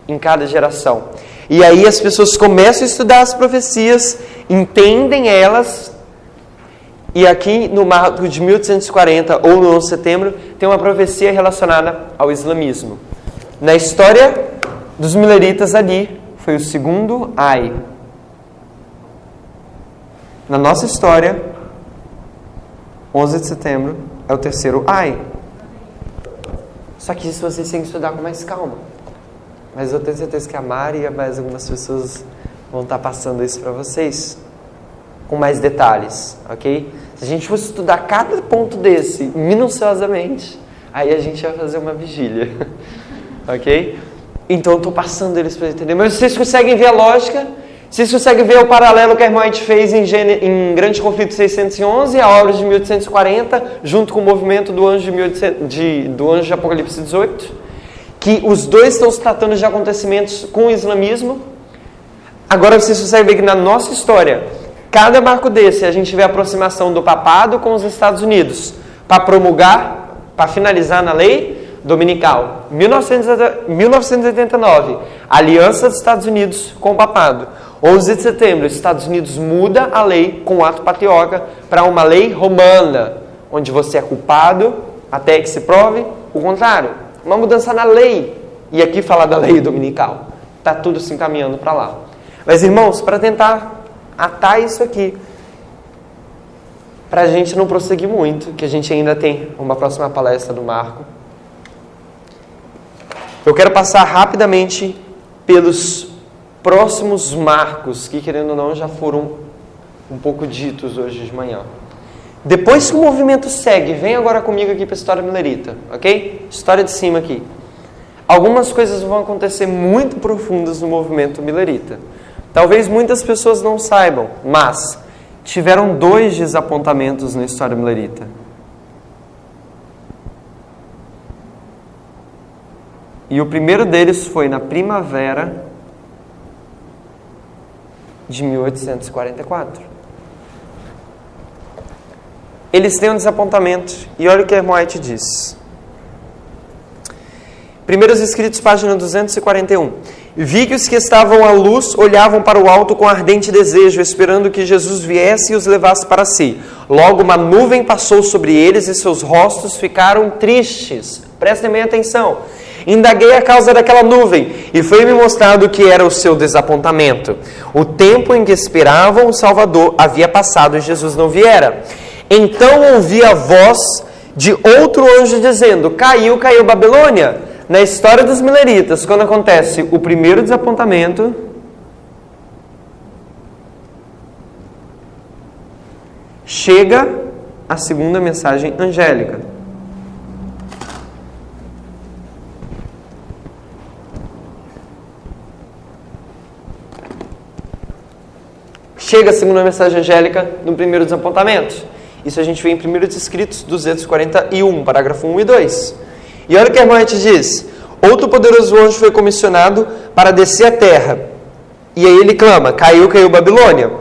A: em cada geração. E aí as pessoas começam a estudar as profecias, entendem elas, e aqui no marco de 1840, ou no 11 de setembro, tem uma profecia relacionada ao islamismo. Na história dos mileritas ali, foi o segundo ai. Na nossa história, 11 de setembro é o terceiro ai. Só que isso vocês têm que estudar com mais calma. Mas eu tenho certeza que a Mari e mais algumas pessoas vão estar passando isso para vocês com mais detalhes, ok? Se a gente fosse estudar cada ponto desse minuciosamente, aí a gente vai fazer uma vigília, ok? Então eu estou passando eles para entender. Mas vocês conseguem ver a lógica? Vocês conseguem ver o paralelo que a irmã White fez em Grande Conflito 611, a obra de 1840, junto com o movimento do anjo de Apocalipse 18? Que os dois estão se tratando de acontecimentos com o islamismo. Agora vocês conseguem ver que na nossa história, cada marco desse, a gente vê a aproximação do papado com os Estados Unidos, para promulgar, para finalizar na lei dominical. 1989, aliança dos Estados Unidos com o papado. 11 de setembro, os Estados Unidos muda a lei com o ato patriota para uma lei romana, onde você é culpado até que se prove o contrário. Uma mudança na lei. E aqui falar da lei dominical. Está tudo se encaminhando para lá. Mas, irmãos, para tentar atar isso aqui, para a gente não prosseguir muito, que a gente ainda tem uma próxima palestra do Marco, eu quero passar rapidamente pelos próximos marcos, que, querendo ou não, já foram um pouco ditos hoje de manhã. Depois que o movimento segue, vem agora comigo aqui para a história milerita, ok? História de cima aqui. Algumas coisas vão acontecer muito profundas no movimento milerita. Talvez muitas pessoas não saibam, mas tiveram 2 desapontamentos na história milerita. E o primeiro deles foi na primavera de 1844. Eles têm um desapontamento. E olha o que a irmã White diz. Primeiros Escritos, página 241. Vi que os que estavam à luz olhavam para o alto com ardente desejo, esperando que Jesus viesse e os levasse para si. Logo uma nuvem passou sobre eles e seus rostos ficaram tristes. Prestem bem atenção. Indaguei a causa daquela nuvem e foi-me mostrado que era o seu desapontamento. O tempo em que esperavam o Salvador havia passado e Jesus não viera. Então ouvi a voz de outro anjo dizendo: caiu Babilônia. Na história dos mileritas, quando acontece o primeiro desapontamento, chega a segunda mensagem angélica. Chega a segunda mensagem angélica no primeiro desapontamento. Isso a gente vê em 1 Escritos 241, parágrafo 1 e 2. E olha o que a irmã White diz. Outro poderoso anjo foi comissionado para descer a terra. E aí ele clama, caiu Babilônia.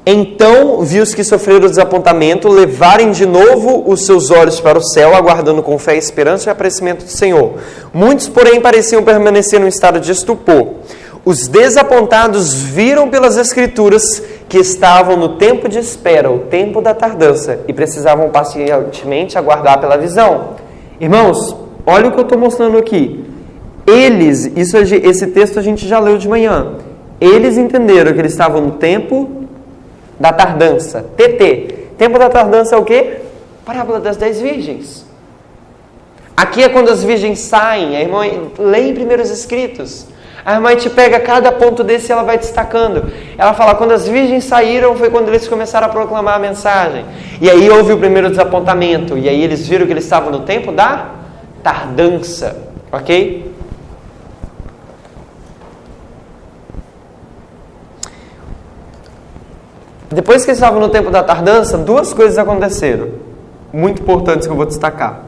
A: Então vi os que sofreram desapontamento levarem de novo os seus olhos para o céu, aguardando com fé, esperança e aparecimento do Senhor. Muitos, porém, pareciam permanecer num estado de estupor. Os desapontados viram pelas Escrituras que estavam no tempo de espera, o tempo da tardança, e precisavam pacientemente aguardar pela visão. Irmãos, olha o que eu estou mostrando aqui. Esse texto a gente já leu de manhã. Eles entenderam que eles estavam no tempo da tardança. TT. Tempo da tardança é o quê? Parábola das 10 virgens. Aqui é quando as virgens saem. A irmã lê em Primeiros Escritos. A irmã te pega cada ponto desse e ela vai destacando. Ela fala, quando as virgens saíram foi quando eles começaram a proclamar a mensagem. E aí houve o primeiro desapontamento. E aí eles viram que eles estavam no tempo da tardança. Ok? Depois que eles estavam no tempo da tardança, duas coisas aconteceram. Muito importantes que eu vou destacar.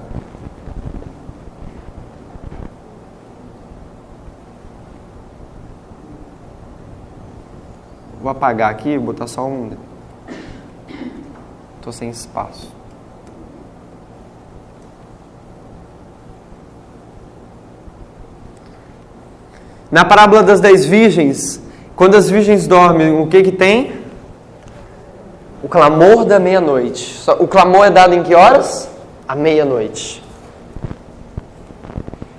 A: Vou apagar aqui e botar só um. Estou sem espaço. Na parábola das 10 virgens, quando as virgens dormem, o que tem? O clamor da meia-noite. O clamor é dado em que horas? À meia-noite.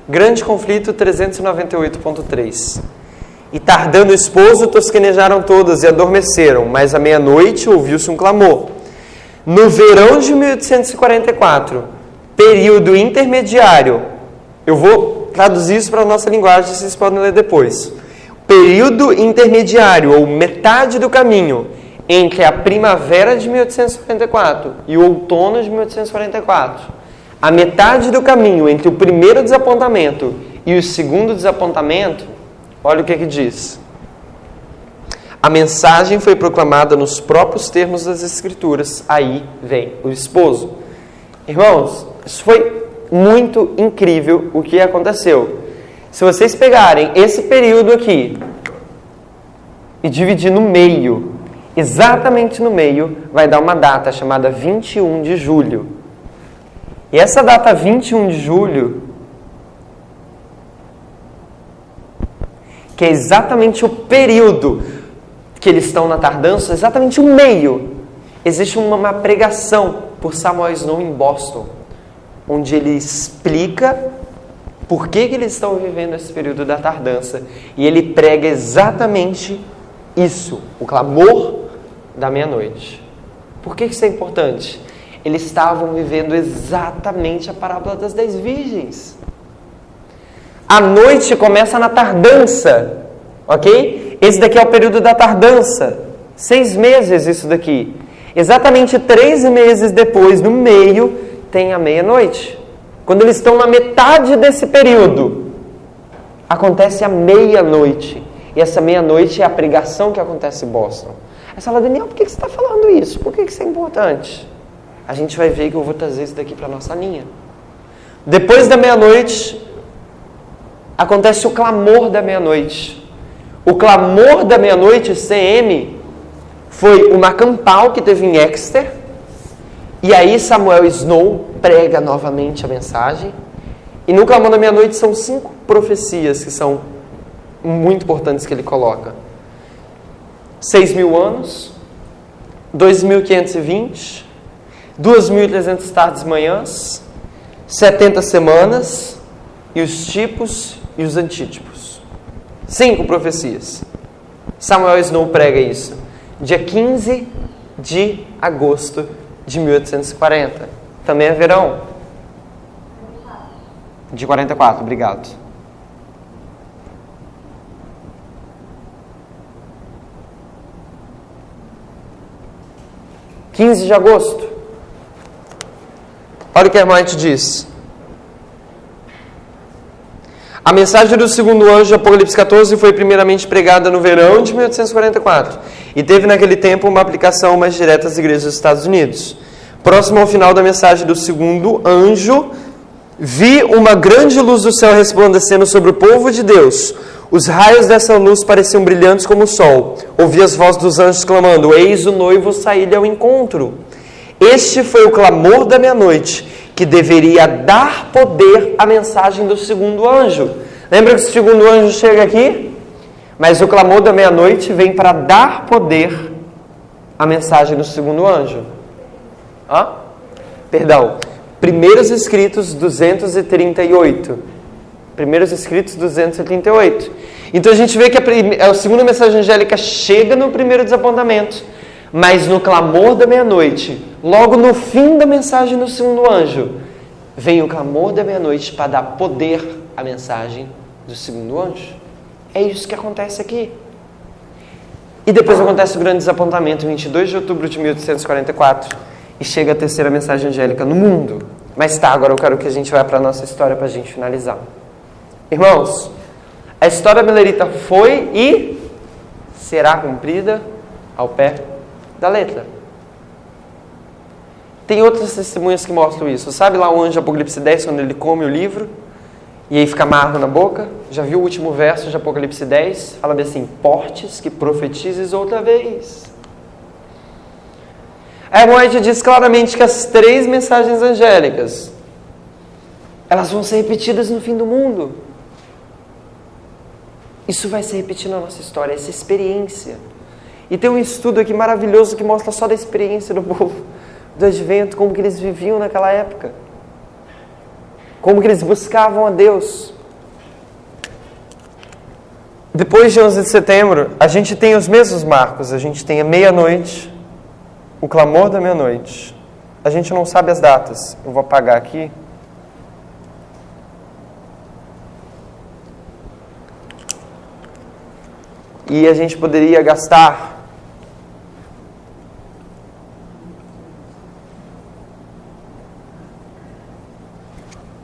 A: Grande conflito 398.3. E tardando o esposo, tosquenejaram todas e adormeceram, mas à meia-noite ouviu-se um clamor. No verão de 1844, período intermediário, eu vou traduzir isso para a nossa linguagem, vocês podem ler depois. Período intermediário, ou metade do caminho, entre a primavera de 1844 e o outono de 1844. A metade do caminho entre o primeiro desapontamento e o segundo desapontamento, olha o que diz. A mensagem foi proclamada nos próprios termos das Escrituras. Aí vem o esposo. Irmãos, isso foi muito incrível o que aconteceu. Se vocês pegarem esse período aqui e dividir no meio, exatamente no meio, vai dar uma data chamada 21 de julho. E essa data 21 de julho, que é exatamente o período que eles estão na tardança, exatamente o meio, existe uma pregação por Samuel Snow em Boston, onde ele explica por que eles estão vivendo esse período da tardança. E ele prega exatamente isso, o clamor da meia-noite. Por que isso é importante? Eles estavam vivendo exatamente a parábola das 10 virgens. A noite começa na tardança, ok? Esse daqui é o período da tardança. 6 meses isso daqui. Exatamente 3 meses depois, no meio, tem a meia-noite. Quando eles estão na metade desse período, acontece a meia-noite. E essa meia-noite é a pregação que acontece em Boston. Aí você fala, Daniel, por que você está falando isso? Por que isso é importante? A gente vai ver que eu vou trazer isso daqui para a nossa linha. Depois da meia-noite, acontece o clamor da meia-noite. O clamor da meia-noite, CM, foi uma campal que teve em Exeter. E aí Samuel Snow prega novamente a mensagem. E no clamor da meia-noite são 5 profecias que são muito importantes que ele coloca. 6.000 anos, 2.520, 2.300 tardes e manhãs, 70 semanas, e os tipos e os antítipos. 5 profecias. Samuel Snow prega isso. Dia 15 de agosto de 1840. Também é verão. De 44, obrigado. « 15 de agosto. Olha o que a irmã te diz. A mensagem do segundo anjo, Apocalipse 14, foi primeiramente pregada no verão de 1844 e teve naquele tempo uma aplicação mais direta às igrejas dos Estados Unidos. Próximo ao final da mensagem do segundo anjo, vi uma grande luz do céu resplandecendo sobre o povo de Deus. Os raios dessa luz pareciam brilhantes como o sol. Ouvi as vozes dos anjos clamando: eis o noivo sair-lhe ao encontro. Este foi o clamor da meia-noite, que deveria dar poder à mensagem do segundo anjo. Lembra que o segundo anjo chega aqui? Mas o clamor da meia-noite vem para dar poder à mensagem do segundo anjo. Primeiros Escritos 238. Primeiros Escritos 238. Então a gente vê que a segunda mensagem angélica chega no primeiro desapontamento, mas no clamor da meia-noite, logo no fim da mensagem do segundo anjo, vem o clamor da meia-noite para dar poder à mensagem do segundo anjo. É isso que acontece aqui. E depois acontece o grande desapontamento, 22 de outubro de 1844, e chega a terceira mensagem angélica no mundo. Mas agora eu quero que a gente vá para a nossa história para a gente finalizar. Irmãos, a história milerita foi e será cumprida ao pé da letra. Tem outras testemunhas que mostram isso. Sabe lá o anjo Apocalipse 10, quando ele come o livro e aí fica amargo na boca? Já viu o último verso de Apocalipse 10? Fala bem assim: portes que profetizes outra vez. A White diz claramente que as 3 mensagens angélicas, elas vão ser repetidas no fim do mundo. Isso vai se repetir na nossa história, essa experiência. E tem um estudo aqui maravilhoso que mostra só da experiência do povo do Advento, como que eles viviam naquela época. Como que eles buscavam a Deus. Depois de 11 de setembro, a gente tem os mesmos marcos. A gente tem a meia-noite, o clamor da meia-noite. A gente não sabe as datas. Eu vou apagar aqui. E a gente poderia gastar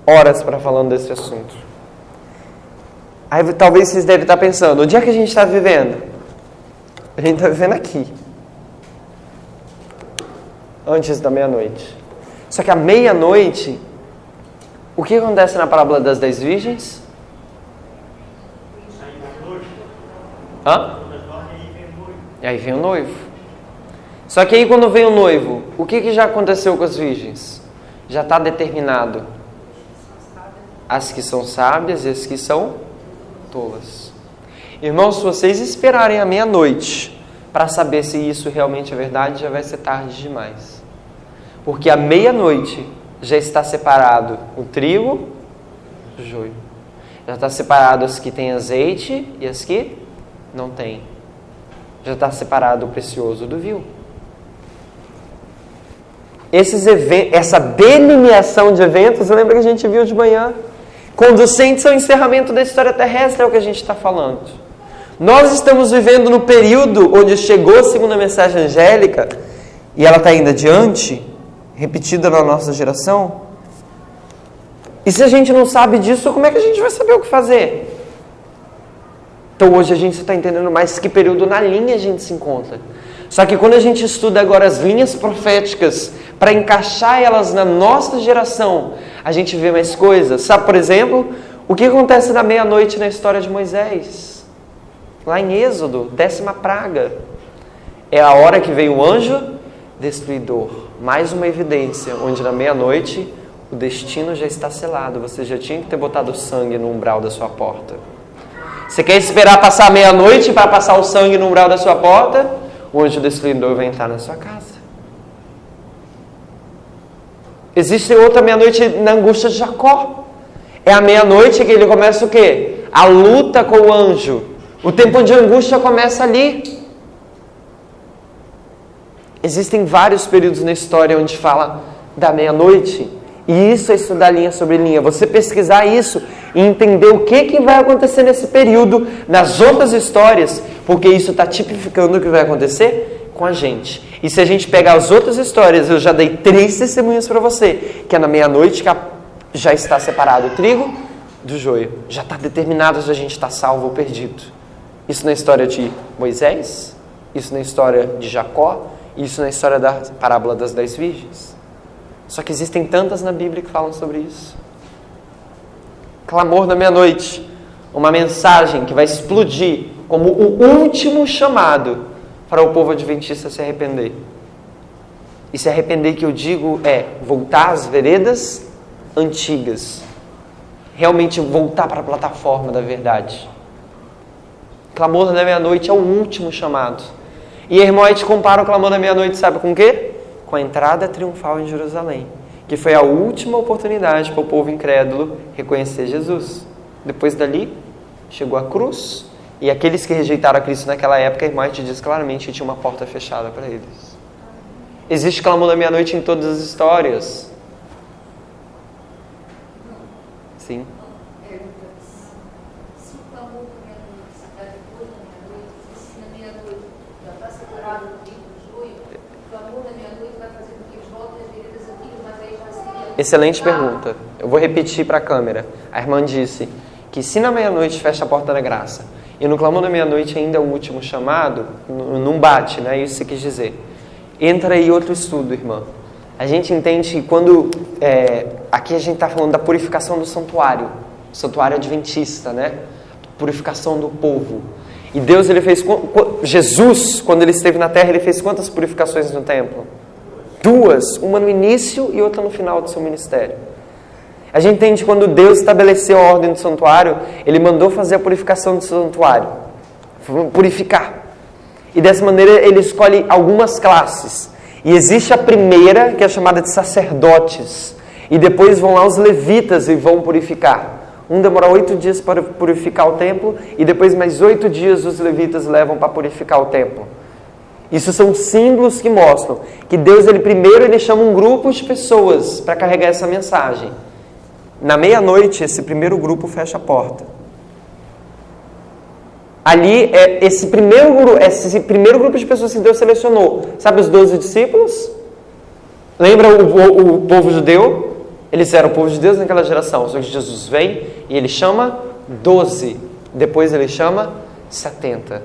A: horas para falando desse assunto. Aí talvez vocês devem estar pensando: onde é que a gente está vivendo? A gente está vivendo aqui. Antes da meia-noite. Só que à meia-noite, o que acontece na parábola das 10 virgens? E aí vem o noivo. Só que aí quando vem o noivo, o que já aconteceu com as virgens? Já está determinado. As que são sábias e as que são tolas. Irmãos, se vocês esperarem a meia-noite para saber se isso realmente é verdade, já vai ser tarde demais. Porque à meia-noite já está separado o trigo do joio. Já está separado as que têm azeite e as que não têm. Já está separado o precioso do vil. Essa delineação de eventos, lembra que a gente viu de manhã? Conducentes ao encerramento da história terrestre é o que a gente está falando. Nós estamos vivendo no período onde chegou a segunda mensagem angélica e ela está indo adiante, repetida na nossa geração. E se a gente não sabe disso, como é que a gente vai saber o que fazer? Então hoje a gente está entendendo mais que período na linha a gente se encontra. Só que quando a gente estuda agora as linhas proféticas, para encaixar elas na nossa geração, a gente vê mais coisas. Sabe, por exemplo, o que acontece na meia-noite na história de Moisés? Lá em Êxodo, 10ª praga. É a hora que veio o anjo destruidor. Mais uma evidência, onde na meia-noite o destino já está selado. Você já tinha que ter botado sangue no umbral da sua porta. Você quer esperar passar a meia-noite para passar o sangue no umbral da sua porta? O anjo destruidor vai entrar na sua casa. Existe outra meia-noite na angústia de Jacó. É a meia-noite que ele começa o quê? A luta com o anjo. O tempo de angústia começa ali. Existem vários períodos na história onde fala da meia-noite. E isso é estudar linha sobre linha. Você pesquisar isso e entender o que vai acontecer nesse período, nas outras histórias, porque isso está tipificando o que vai acontecer com a gente. E se a gente pegar as outras histórias, eu já dei 3 testemunhas para você, que é na meia-noite que já está separado o trigo do joio. Já está determinado se a gente está salvo ou perdido. Isso na história de Moisés, isso na história de Jacó, isso na história da parábola das 10 virgens. Só que existem tantas na Bíblia que falam sobre isso. Clamor da meia-noite, uma mensagem que vai explodir como o último chamado para o povo adventista se arrepender. E se arrepender, que eu digo, é voltar às veredas antigas. Realmente voltar para a plataforma da verdade. Clamor da meia-noite é o último chamado. E Hermógenes compara o clamor da meia-noite, sabe com o quê? Com a entrada triunfal em Jerusalém, que foi a última oportunidade para o povo incrédulo reconhecer Jesus. Depois dali, chegou a cruz, e aqueles que rejeitaram a Cristo naquela época, Hermógenes diz claramente que tinha uma porta fechada para eles. Existe clamor da meia-noite em todas as histórias. Sim.
C: Se o clamor da meia-noite está depois da meia-noite, se na meia-noite já está separado do trigo do joio, o clamor da meia-noite vai fazer com que eles voltem às veredas antigas, mas aí já seria...
A: Excelente pergunta. Eu vou repetir para a câmera. A irmã disse que se na meia-noite fecha a porta da graça e no clamor da meia-noite ainda é o último chamado, não bate, né? Isso você quis dizer. Entra aí outro estudo, irmã. A gente entende que quando... aqui a gente está falando da purificação do santuário adventista, né? Purificação do povo. E Deus, ele fez... Jesus, quando ele esteve na terra, ele fez quantas purificações no templo? 2, uma no início e outra no final do seu ministério. A gente entende que quando Deus estabeleceu a ordem do santuário, ele mandou fazer a purificação do santuário. Purificar. E dessa maneira ele escolhe algumas classes. E existe a primeira, que é chamada de sacerdotes. E depois vão lá os levitas e vão purificar. Um demora 8 dias para purificar o templo, e depois mais 8 dias os levitas levam para purificar o templo. Isso são símbolos que mostram que Deus, ele chama um grupo de pessoas para carregar essa mensagem. Na meia-noite, esse primeiro grupo fecha a porta. Ali, esse primeiro grupo de pessoas que Deus selecionou, sabe os 12 discípulos? Lembra o povo judeu? Eles eram o povo de Deus naquela geração. Só que Jesus vem e ele chama 12. Depois ele chama 70.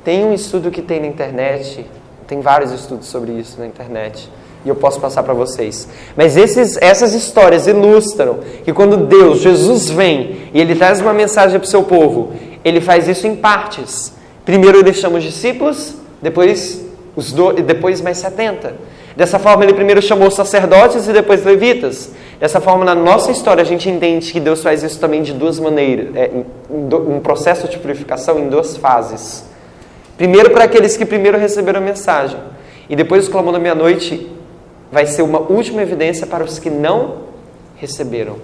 A: Tem um estudo que tem na internet, tem vários estudos sobre isso na internet, e eu posso passar para vocês. Mas essas histórias ilustram que quando Jesus vem e ele traz uma mensagem para o seu povo, ele faz isso em partes. Primeiro ele chama os discípulos, depois mais 70. Dessa forma ele primeiro chamou os sacerdotes e depois levitas. Dessa forma, na nossa história, a gente entende que Deus faz isso também de duas maneiras. Um processo de purificação em 2 fases. Primeiro para aqueles que primeiro receberam a mensagem. E depois o clamor da meia-noite vai ser uma última evidência para os que não receberam.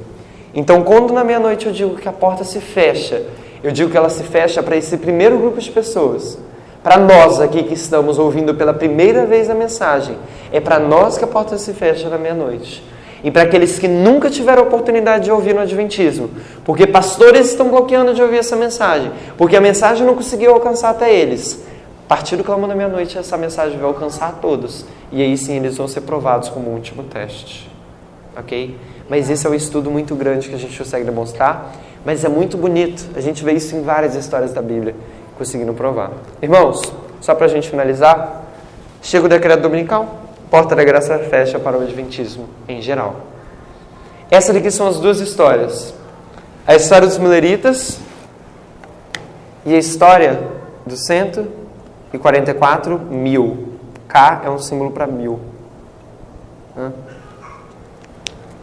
A: Então, quando na meia-noite eu digo que a porta se fecha, eu digo que ela se fecha para esse primeiro grupo de pessoas. Para nós aqui que estamos ouvindo pela primeira vez a mensagem, é para nós que a porta se fecha na meia-noite. E para aqueles que nunca tiveram a oportunidade de ouvir no Adventismo, porque pastores estão bloqueando de ouvir essa mensagem, porque a mensagem não conseguiu alcançar até eles. A partir do clamor da meia-noite, essa mensagem vai alcançar a todos. E aí sim eles vão ser provados como último teste. Ok? Mas esse é um estudo muito grande que a gente consegue demonstrar. Mas é muito bonito. A gente vê isso em várias histórias da Bíblia, conseguindo provar. Irmãos, só para a gente finalizar, chega o decreto dominical. Porta da graça fecha para o Adventismo em geral. Essas daqui são as 2 histórias. A história dos mileritas e a história dos 144.000. K é um símbolo para 1000.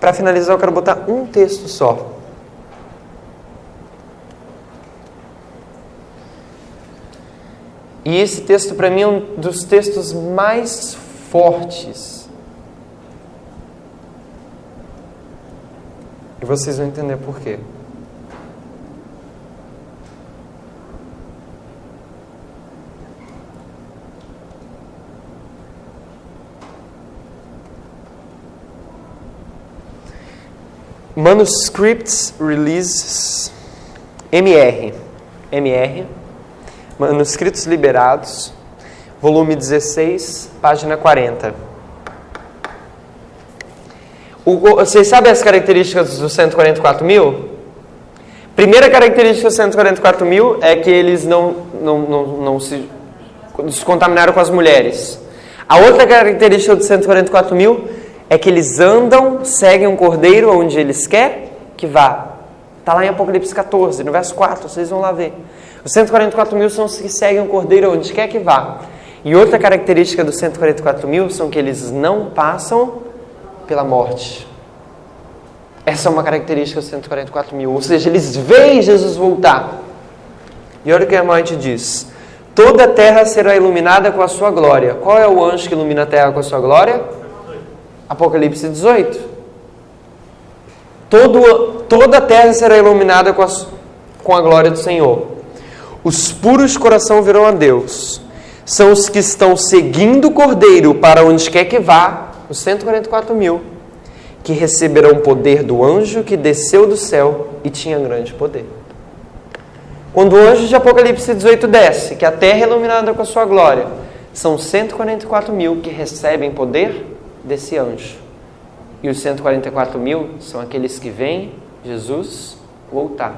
A: Para finalizar, eu quero botar um texto só. E esse texto, para mim, é um dos textos mais fortes. E vocês vão entender por quê. Manuscripts Releases, MR, Manuscritos Liberados, volume 16, página 40. Vocês sabem as características dos 144.000? Primeira característica dos 144 mil é que eles não se contaminaram com as mulheres. A outra característica dos 144 mil é que eles andam, seguem um cordeiro onde eles querem que vá. Está lá em Apocalipse 14, no verso 4, vocês vão lá ver. Os 144 mil são os que seguem um cordeiro onde quer que vá. E outra característica dos 144 mil são que eles não passam pela morte. Essa é uma característica dos 144 mil. Ou seja, eles veem Jesus voltar. E olha o que a White diz. Toda a terra será iluminada com a sua glória. Qual é o anjo que ilumina a terra com a sua glória? Apocalipse 18. Toda a terra será iluminada com a glória do Senhor. Os puros de coração verão a Deus. São os que estão seguindo o Cordeiro para onde quer que vá, os 144 mil, que receberão o poder do anjo que desceu do céu e tinha grande poder. Quando o anjo de Apocalipse 18 desce, que a terra é iluminada com a sua glória, são 144 mil que recebem poder desse anjo. E os 144 mil são aqueles que veem Jesus voltar.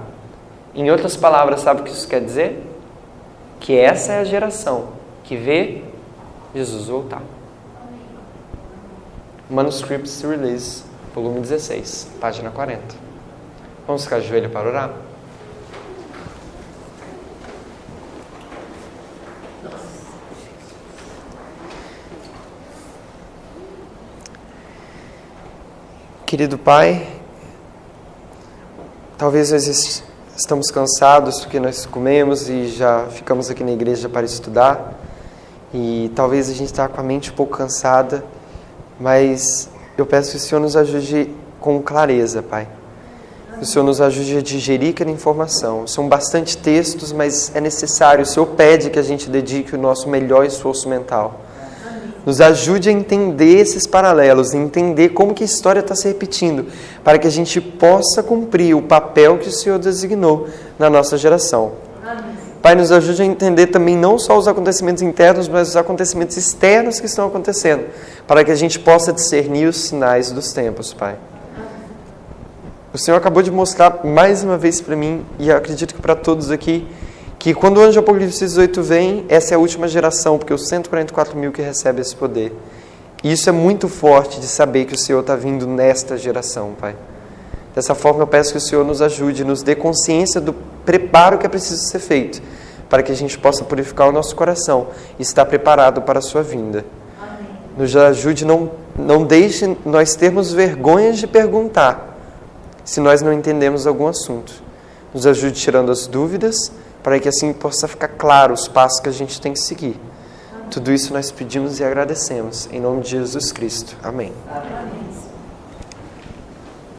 A: Em outras palavras, sabe o que isso quer dizer? Que essa é a geração que vê Jesus voltar. Manuscripts Release, volume 16, página 40. Vamos ficar de joelho para orar? Querido Pai, talvez nós estamos cansados porque nós comemos e já ficamos aqui na igreja para estudar. E talvez a gente está com a mente um pouco cansada, mas eu peço que o Senhor nos ajude com clareza, Pai. Que o Senhor nos ajude a digerir aquela informação. São bastante textos, mas é necessário. O Senhor pede que a gente dedique o nosso melhor esforço mental. Nos ajude a entender esses paralelos, a entender como que a história está se repetindo, para que a gente possa cumprir o papel que o Senhor designou na nossa geração. Amém. Pai, nos ajude a entender também não só os acontecimentos internos, mas os acontecimentos externos que estão acontecendo, para que a gente possa discernir os sinais dos tempos, Pai. O Senhor acabou de mostrar mais uma vez para mim, e eu acredito que para todos aqui, que quando o anjo de Apocalipse 18 vem, essa é a última geração, porque os 144 mil que recebem esse poder. E isso é muito forte de saber que o Senhor está vindo nesta geração, Pai. Dessa forma eu peço que o Senhor nos ajude, nos dê consciência do preparo que é preciso ser feito, para que a gente possa purificar o nosso coração e estar preparado para a sua vinda. Amém. Nos ajude, não deixe nós termos vergonha de perguntar se nós não entendemos algum assunto. Nos ajude tirando as dúvidas, para que assim possa ficar claro os passos que a gente tem que seguir. Tudo isso nós pedimos e agradecemos. Em nome de Jesus Cristo. Amém. Amém.